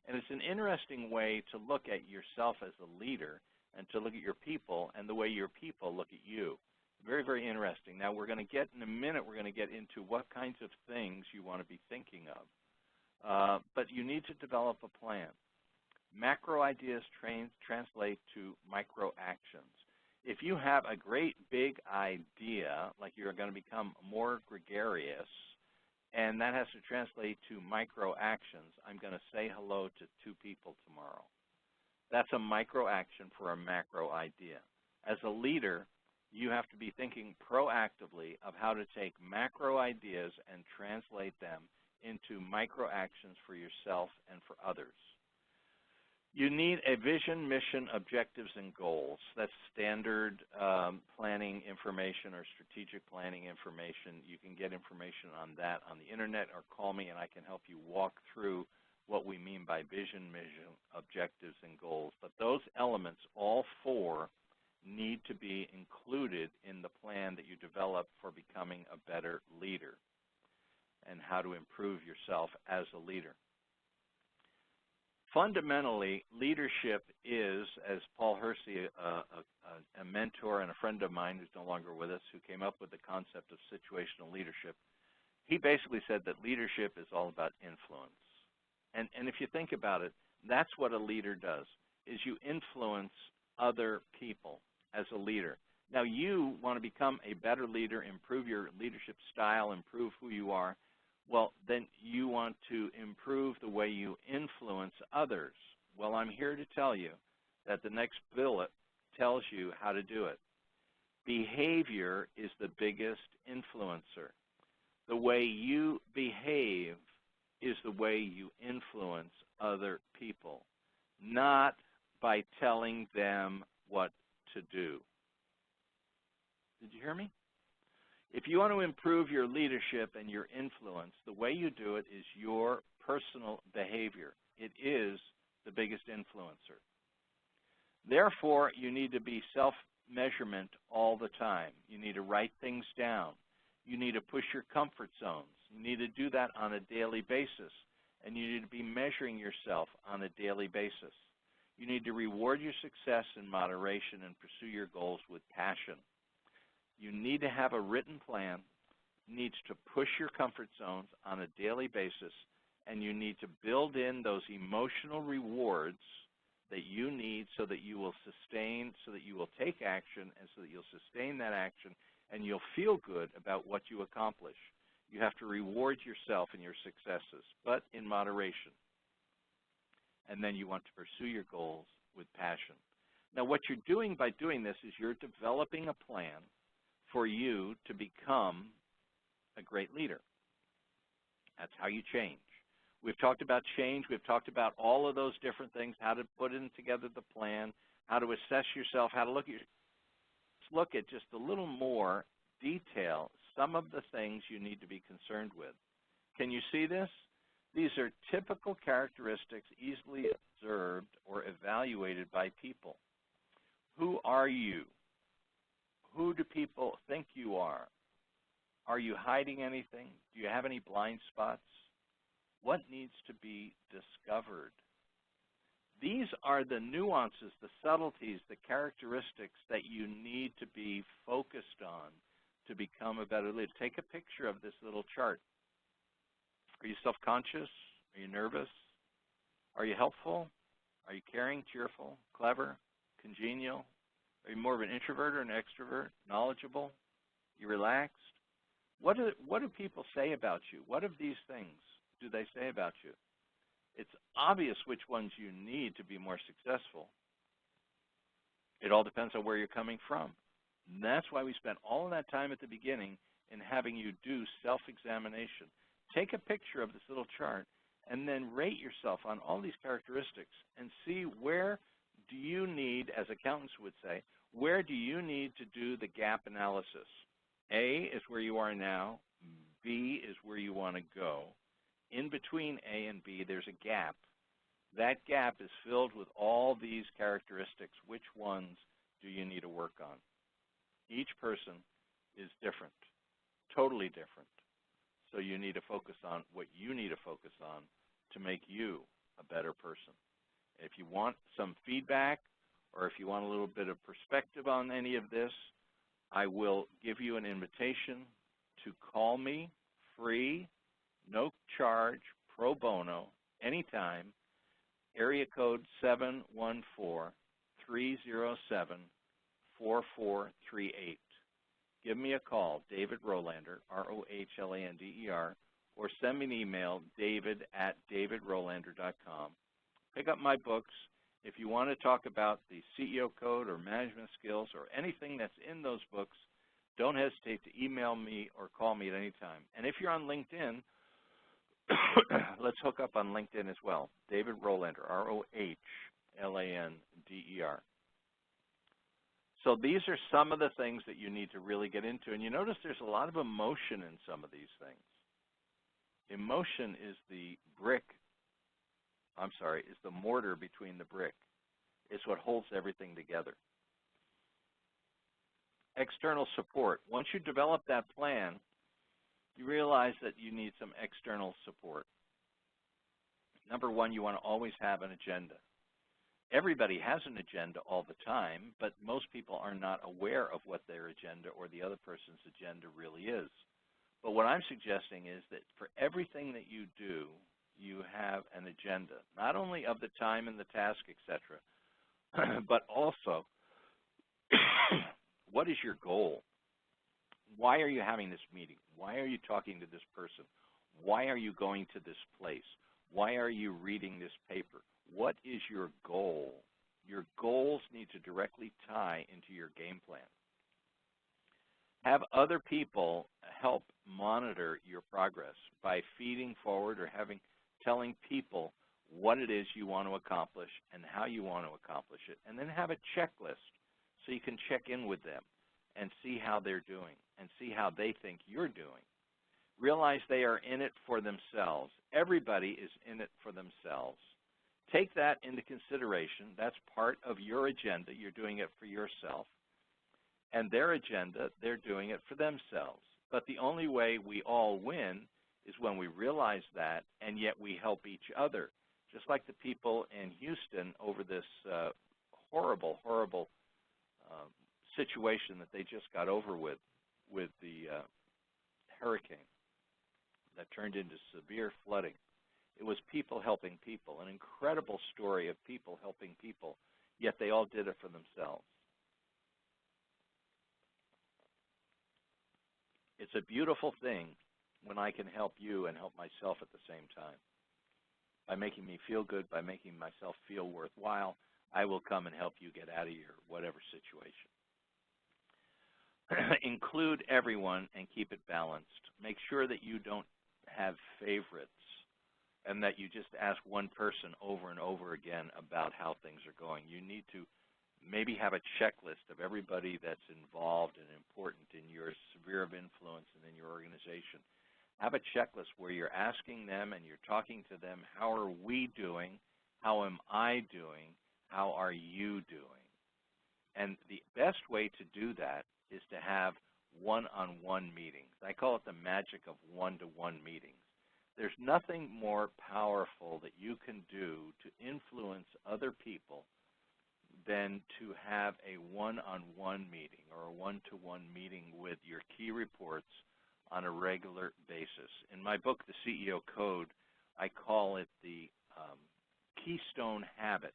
And it's an interesting way to look at yourself as a leader and to look at your people and the way your people look at you. Very, very interesting. Now, in a minute, we're going to get into what kinds of things you want to be thinking of. But you need to develop a plan. Macro ideas translate to micro actions. If you have a great big idea, like you're going to become more gregarious, and that has to translate to micro actions, I'm going to say hello to 2 people tomorrow. That's a micro action for a macro idea. As a leader, you have to be thinking proactively of how to take macro ideas and translate them into micro actions for yourself and for others. You need a vision, mission, objectives, and goals. That's standard planning information or strategic planning information. You can get information on that on the internet or call me and I can help you walk through what we mean by vision, mission, objectives, and goals. But those elements, all 4, need to be included in the plan that you develop for becoming a better leader and how to improve yourself as a leader. Fundamentally, leadership is, as Paul Hersey, a mentor and a friend of mine who's no longer with us, who came up with the concept of situational leadership, he basically said that leadership is all about influence. And if you think about it, that's what a leader does, is you influence other people as a leader. Now, you want to become a better leader, improve your leadership style, improve who you are. Well, then you want to improve the way you influence others. Well, I'm here to tell you that the next bullet tells you how to do it. Behavior is the biggest influencer. The way you behave is the way you influence other people, not by telling them what to do. Did you hear me? If you want to improve your leadership and your influence, the way you do it is your personal behavior. It is the biggest influencer. Therefore, you need to be self-measurement all the time. You need to write things down. You need to push your comfort zones. You need to do that on a daily basis. And you need to be measuring yourself on a daily basis. You need to reward your success in moderation and pursue your goals with passion. You need to have a written plan, needs to push your comfort zones on a daily basis, and you need to build in those emotional rewards that you need so that you will sustain, so that you will take action, and so that you'll sustain that action, and you'll feel good about what you accomplish. You have to reward yourself and your successes, but in moderation. And then you want to pursue your goals with passion. Now, what you're doing by doing this is you're developing a plan for you to become a great leader. That's how you change. We've talked about change. We've talked about all of those different things, how to put in together the plan, how to assess yourself, how to look at just a little more detail, some of the things you need to be concerned with. Can you see this? These are typical characteristics easily observed or evaluated by people. Who are you? Who do people think you are? Are you hiding anything? Do you have any blind spots? What needs to be discovered? These are the nuances, the subtleties, the characteristics that you need to be focused on to become a better leader. Take a picture of this little chart. Are you self-conscious? Are you nervous? Are you helpful? Are you caring, cheerful, clever, congenial? Are you more of an introvert or an extrovert? Knowledgeable? You relaxed? What do people say about you? What of these things do they say about you? It's obvious which ones you need to be more successful. It all depends on where you're coming from. And that's why we spent all of that time at the beginning in having you do self-examination. Take a picture of this little chart and then rate yourself on all these characteristics and see where do you need, as accountants would say, where do you need to do the gap analysis? A is where you are now. B is where you want to go. In between A and B, there's a gap. That gap is filled with all these characteristics. Which ones do you need to work on? Each person is different, totally different. So you need to focus on what you need to focus on to make you a better person. If you want some feedback or if you want a little bit of perspective on any of this, I will give you an invitation to call me free, no charge, pro bono, anytime, area code 714-307-4438. Give me a call, David Rolander, R-O-H-L-A-N-D-E-R, or send me an email, david@davidrolander.com. Pick up my books. If you want to talk about the CEO code or management skills or anything that's in those books, don't hesitate to email me or call me at any time. And if you're on LinkedIn, let's hook up on LinkedIn as well. David Rolander, R-O-H-L-A-N-D-E-R. So these are some of the things that you need to really get into. And you notice there's a lot of emotion in some of these things. Emotion is the is the mortar between the brick. It's what holds everything together. External support. Once you develop that plan, you realize that you need some external support. Number one, you want to always have an agenda. Everybody has an agenda all the time, but most people are not aware of what their agenda or the other person's agenda really is. But what I'm suggesting is that for everything that you do, you have an agenda, not only of the time and the task, etc., but also what is your goal? Why are you having this meeting? Why are you talking to this person? Why are you going to this place? Why are you reading this paper? What is your goal? Your goals need to directly tie into your game plan. Have other people help monitor your progress by feeding forward or telling people what it is you want to accomplish and how you want to accomplish it, and then have a checklist so you can check in with them and see how they're doing and see how they think you're doing. Realize they are in it for themselves. Everybody is in it for themselves. Take that into consideration. That's part of your agenda. You're doing it for yourself. And their agenda, they're doing it for themselves. But the only way we all win is when we realize that, and yet we help each other. Just like the people in Houston over this horrible, horrible situation that they just got over with the hurricane that turned into severe flooding. It was people helping people, an incredible story of people helping people, yet they all did it for themselves. It's a beautiful thing when I can help you and help myself at the same time. By making me feel good, by making myself feel worthwhile, I will come and help you get out of your whatever situation. Include everyone and keep it balanced. Make sure that you don't have favorites and that you just ask one person over and over again about how things are going. You need to maybe have a checklist of everybody that's involved and important in your sphere of influence and in your organization. Have a checklist where you're asking them and you're talking to them, how are we doing? How am I doing? How are you doing? And the best way to do that is to have one-on-one meetings. I call it the magic of one-to-one meetings. There's nothing more powerful that you can do to influence other people than to have a one-on-one meeting or a one-to-one meeting with your key reports on a regular basis. In my book, The CEO Code, I call it the keystone habit,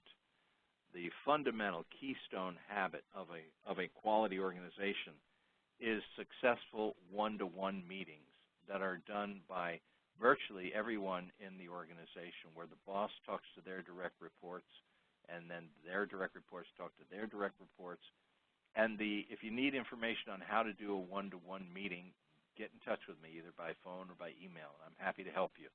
the fundamental keystone habit of a quality organization is successful one-to-one meetings that are done by virtually everyone in the organization, where the boss talks to their direct reports, and then their direct reports talk to their direct reports. And if you need information on how to do a one-to-one meeting, get in touch with me either by phone or by email. I'm happy to help you.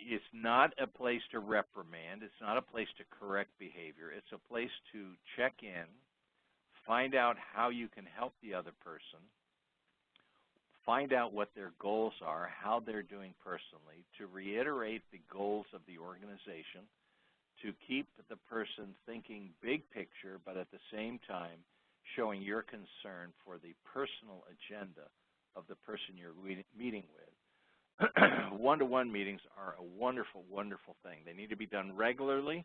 It's not a place to reprimand. It's not a place to correct behavior. It's a place to check in, find out how you can help the other person, find out what their goals are, how they're doing personally, to reiterate the goals of the organization, to keep the person thinking big picture, but at the same time showing your concern for the personal agenda of the person you're meeting with. One-to-one meetings are a wonderful, wonderful thing. They need to be done regularly.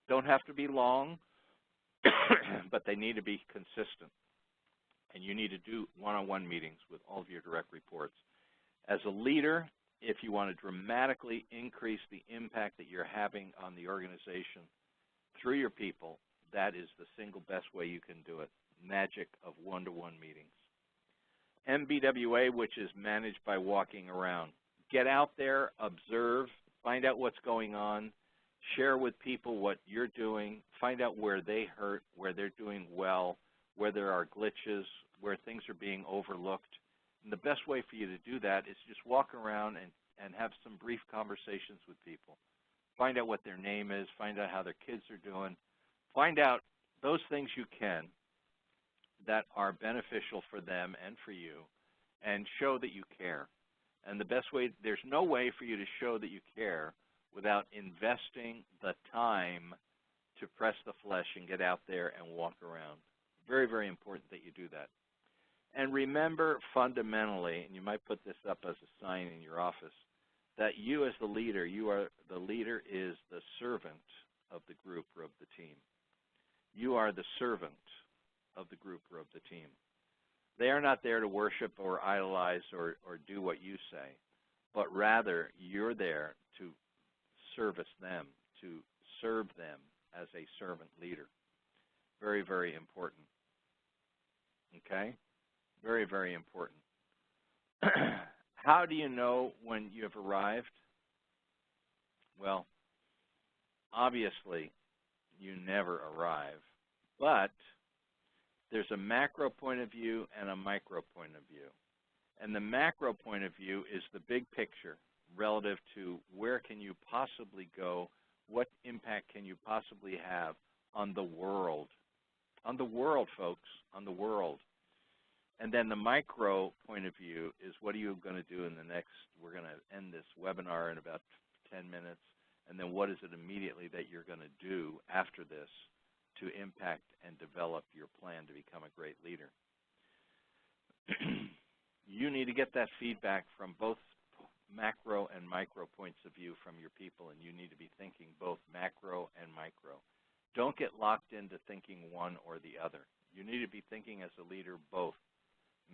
Don't have to be long, but they need to be consistent. And you need to do one-on-one meetings with all of your direct reports. As a leader, if you want to dramatically increase the impact that you're having on the organization through your people, that is the single best way you can do it. Magic of one-to-one meetings. MBWA, which is managed by walking around. Get out there, observe, find out what's going on, share with people what you're doing, find out where they hurt, where they're doing well, where there are glitches, where things are being overlooked. And the best way for you to do that is just walk around and have some brief conversations with people. Find out what their name is, find out how their kids are doing, find out those things you can that are beneficial for them and for you, and show that you care. And the best way, there's no way for you to show that you care without investing the time to press the flesh and get out there and walk around. Very, very important that you do that. And remember fundamentally, and you might put this up as a sign in your office, that you as the leader, the leader is the servant of the group or of the team. You are the servant of the group or of the team. They are not there to worship or idolize or do what you say, but rather you're there to service them, to serve them as a servant leader. Very, very important. Okay? Very, very important. How do you know when you have arrived? Well, obviously, you never arrive, but there's a macro point of view and a micro point of view. And the macro point of view is the big picture relative to where can you possibly go, what impact can you possibly have on the world. On the world, folks, on the world. And then the micro point of view is what are you going to do in the next, we're going to end this webinar in about 10 minutes, and then what is it immediately that you're going to do after this to impact and develop your plan to become a great leader. You need to get that feedback from both macro and micro points of view from your people, and you need to be thinking both macro and micro. Don't get locked into thinking one or the other. You need to be thinking as a leader both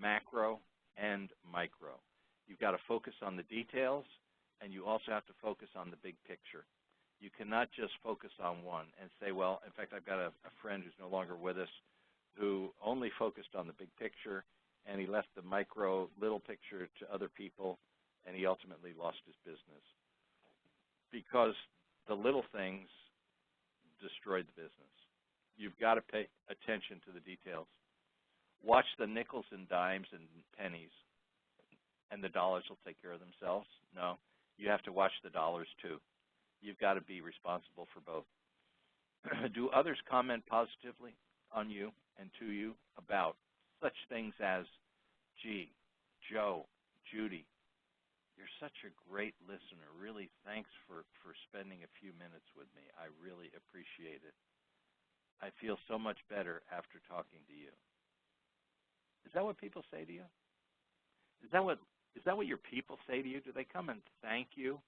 macro and micro. You've got to focus on the details, and you also have to focus on the big picture. You cannot just focus on one and say, well, in fact, I've got a friend who's no longer with us who only focused on the big picture, and he left the micro little picture to other people, and he ultimately lost his business because the little things destroyed the business. You've got to pay attention to the details. Watch the nickels and dimes and pennies, and the dollars will take care of themselves. No, you have to watch the dollars too. You've got to be responsible for both. Do others comment positively? on you and to you about such things as, gee, Joe, Judy, you're such a great listener. Really, thanks for spending a few minutes with me. I really appreciate it. I feel so much better after talking to you. Is that what people say to you? Is that what your people say to you? Do they come and thank you?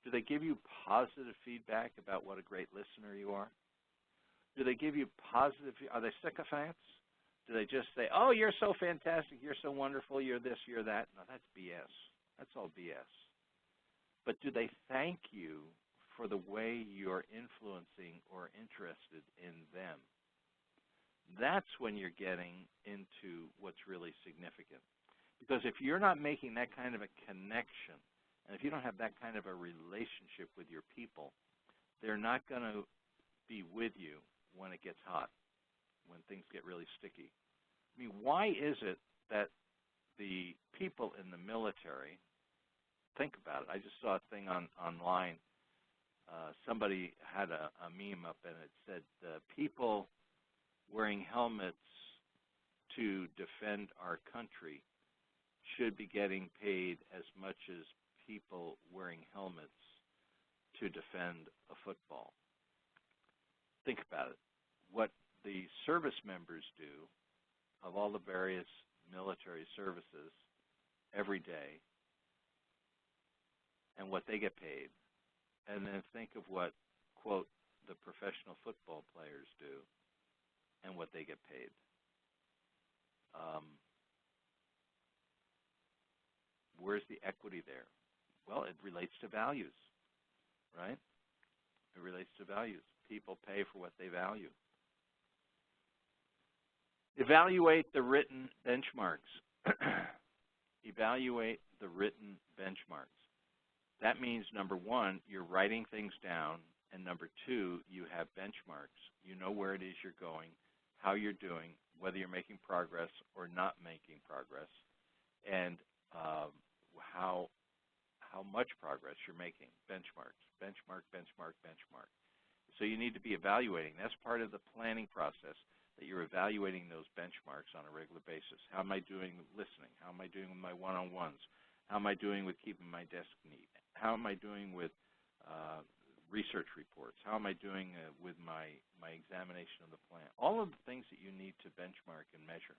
Do they give you positive feedback about what a great listener you are? Do they give you positive, are they sycophants? Do they just say, oh, you're so fantastic, you're so wonderful, you're this, you're that? No, that's BS. That's all BS. But do they thank you for the way you're influencing or interested in them? That's when you're getting into what's really significant. Because if you're not making that kind of a connection, and if you don't have that kind of a relationship with your people, they're not going to be with you when it gets hot, when things get really sticky. I mean, why is it that the people in the military, think about it, I just saw a thing online, somebody had a meme up and it said, people wearing helmets to defend our country should be getting paid as much as people wearing helmets to defend a football. Think about it. What the service members do of all the various military services every day and what they get paid, and then think of what, quote, the professional football players do and what they get paid. Where's the equity there? Well, it relates to values, right? It relates to values. People pay for what they value. Evaluate the written benchmarks. Evaluate the written benchmarks. That means, number one, you're writing things down, and number two, you have benchmarks. You know where it is you're going, how you're doing, whether you're making progress or not making progress, and how much progress you're making. Benchmarks, benchmark, benchmark, benchmark. So you need to be evaluating. That's part of the planning process, that you're evaluating those benchmarks on a regular basis. How am I doing with listening? How am I doing with my one-on-ones? How am I doing with keeping my desk neat? How am I doing with research reports? How am I doing with my examination of the plan? All of the things that you need to benchmark and measure.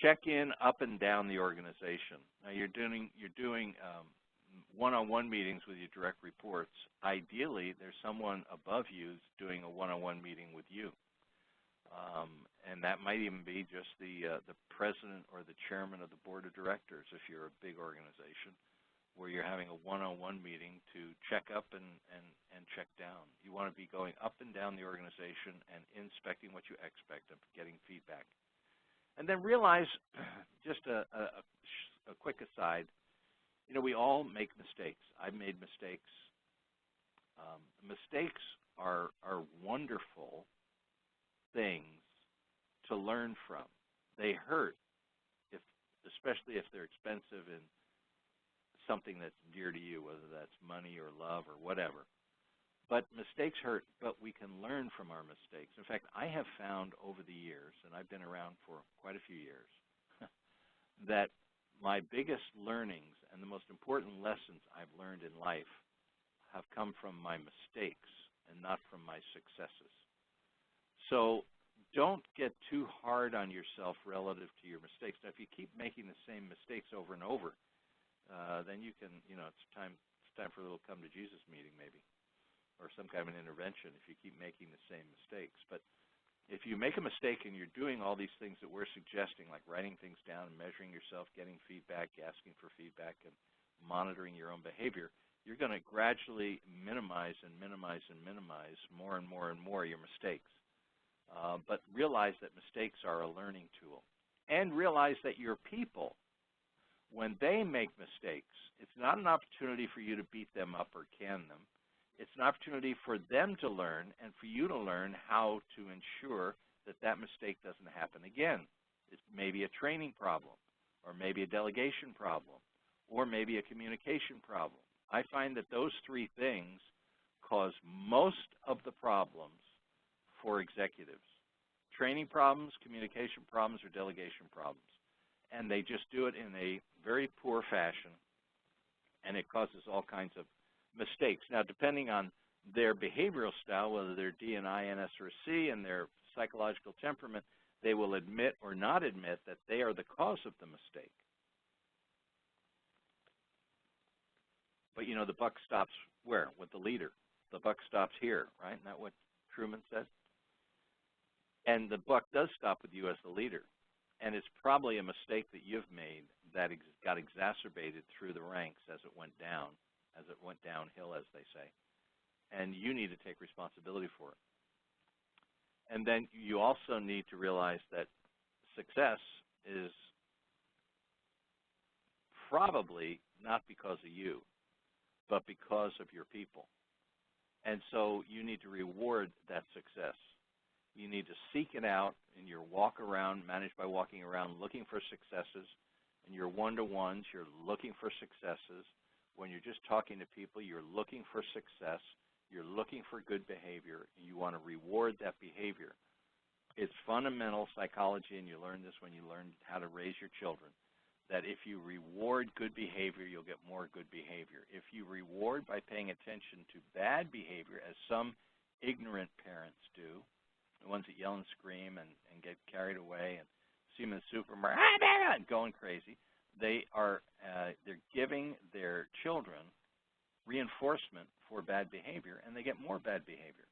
Check in up and down the organization. Now you're doing one-on-one meetings with your direct reports. Ideally, there's someone above you doing a one-on-one meeting with you. And that might even be just the president or the chairman of the board of directors if you're a big organization, where you're having a one-on-one meeting to check up and check down. You want to be going up and down the organization and inspecting what you expect and getting feedback. And then realize, just a quick aside, you know, we all make mistakes. I've made mistakes. Mistakes are wonderful things to learn from. They hurt, especially if they're expensive and something that's dear to you, whether that's money or love or whatever. But mistakes hurt, but we can learn from our mistakes. In fact, I have found over the years, and I've been around for quite a few years, that my biggest learnings and the most important lessons I've learned in life have come from my mistakes and not from my successes. So don't get too hard on yourself relative to your mistakes. Now, if you keep making the same mistakes over and over, then you can, you know, it's time for a little come to Jesus meeting maybe, or some kind of an intervention if you keep making the same mistakes. But if you make a mistake and you're doing all these things that we're suggesting, like writing things down and measuring yourself, getting feedback, asking for feedback, and monitoring your own behavior, you're going to gradually minimize and minimize and minimize more and more and more your mistakes. But realize that mistakes are a learning tool. And realize that your people, when they make mistakes, it's not an opportunity for you to beat them up or can them. It's an opportunity for them to learn and for you to learn how to ensure that that mistake doesn't happen again. It may be a training problem, or maybe a delegation problem, or maybe a communication problem. I find that those three things cause most of the problems for executives. Training problems, communication problems, or delegation problems. And they just do it in a very poor fashion, and it causes all kinds of mistakes. Now, depending on their behavioral style, whether they're D, and I, N, S, or C, and their psychological temperament, they will admit or not admit that they are the cause of the mistake. But, you know, the buck stops where? With the leader. The buck stops here, right? Isn't that what Truman said? And the buck does stop with you as the leader. And it's probably a mistake that you've made that got exacerbated through the ranks as it went down, as it went downhill, as they say. And you need to take responsibility for it. And then you also need to realize that success is probably not because of you, but because of your people. And so you need to reward that success. You need to seek it out in your walk around, managed by walking around, looking for successes. In your one-to-ones, you're looking for successes. When you're just talking to people, you're looking for success. You're looking for good behavior, and you want to reward that behavior. It's fundamental psychology, and you learn this when you learn how to raise your children, that if you reward good behavior, you'll get more good behavior. If you reward by paying attention to bad behavior, as some ignorant parents do, the ones that yell and scream and get carried away and see them in the supermarket and going crazy, they're giving their children reinforcement for bad behavior, and they get more bad behavior.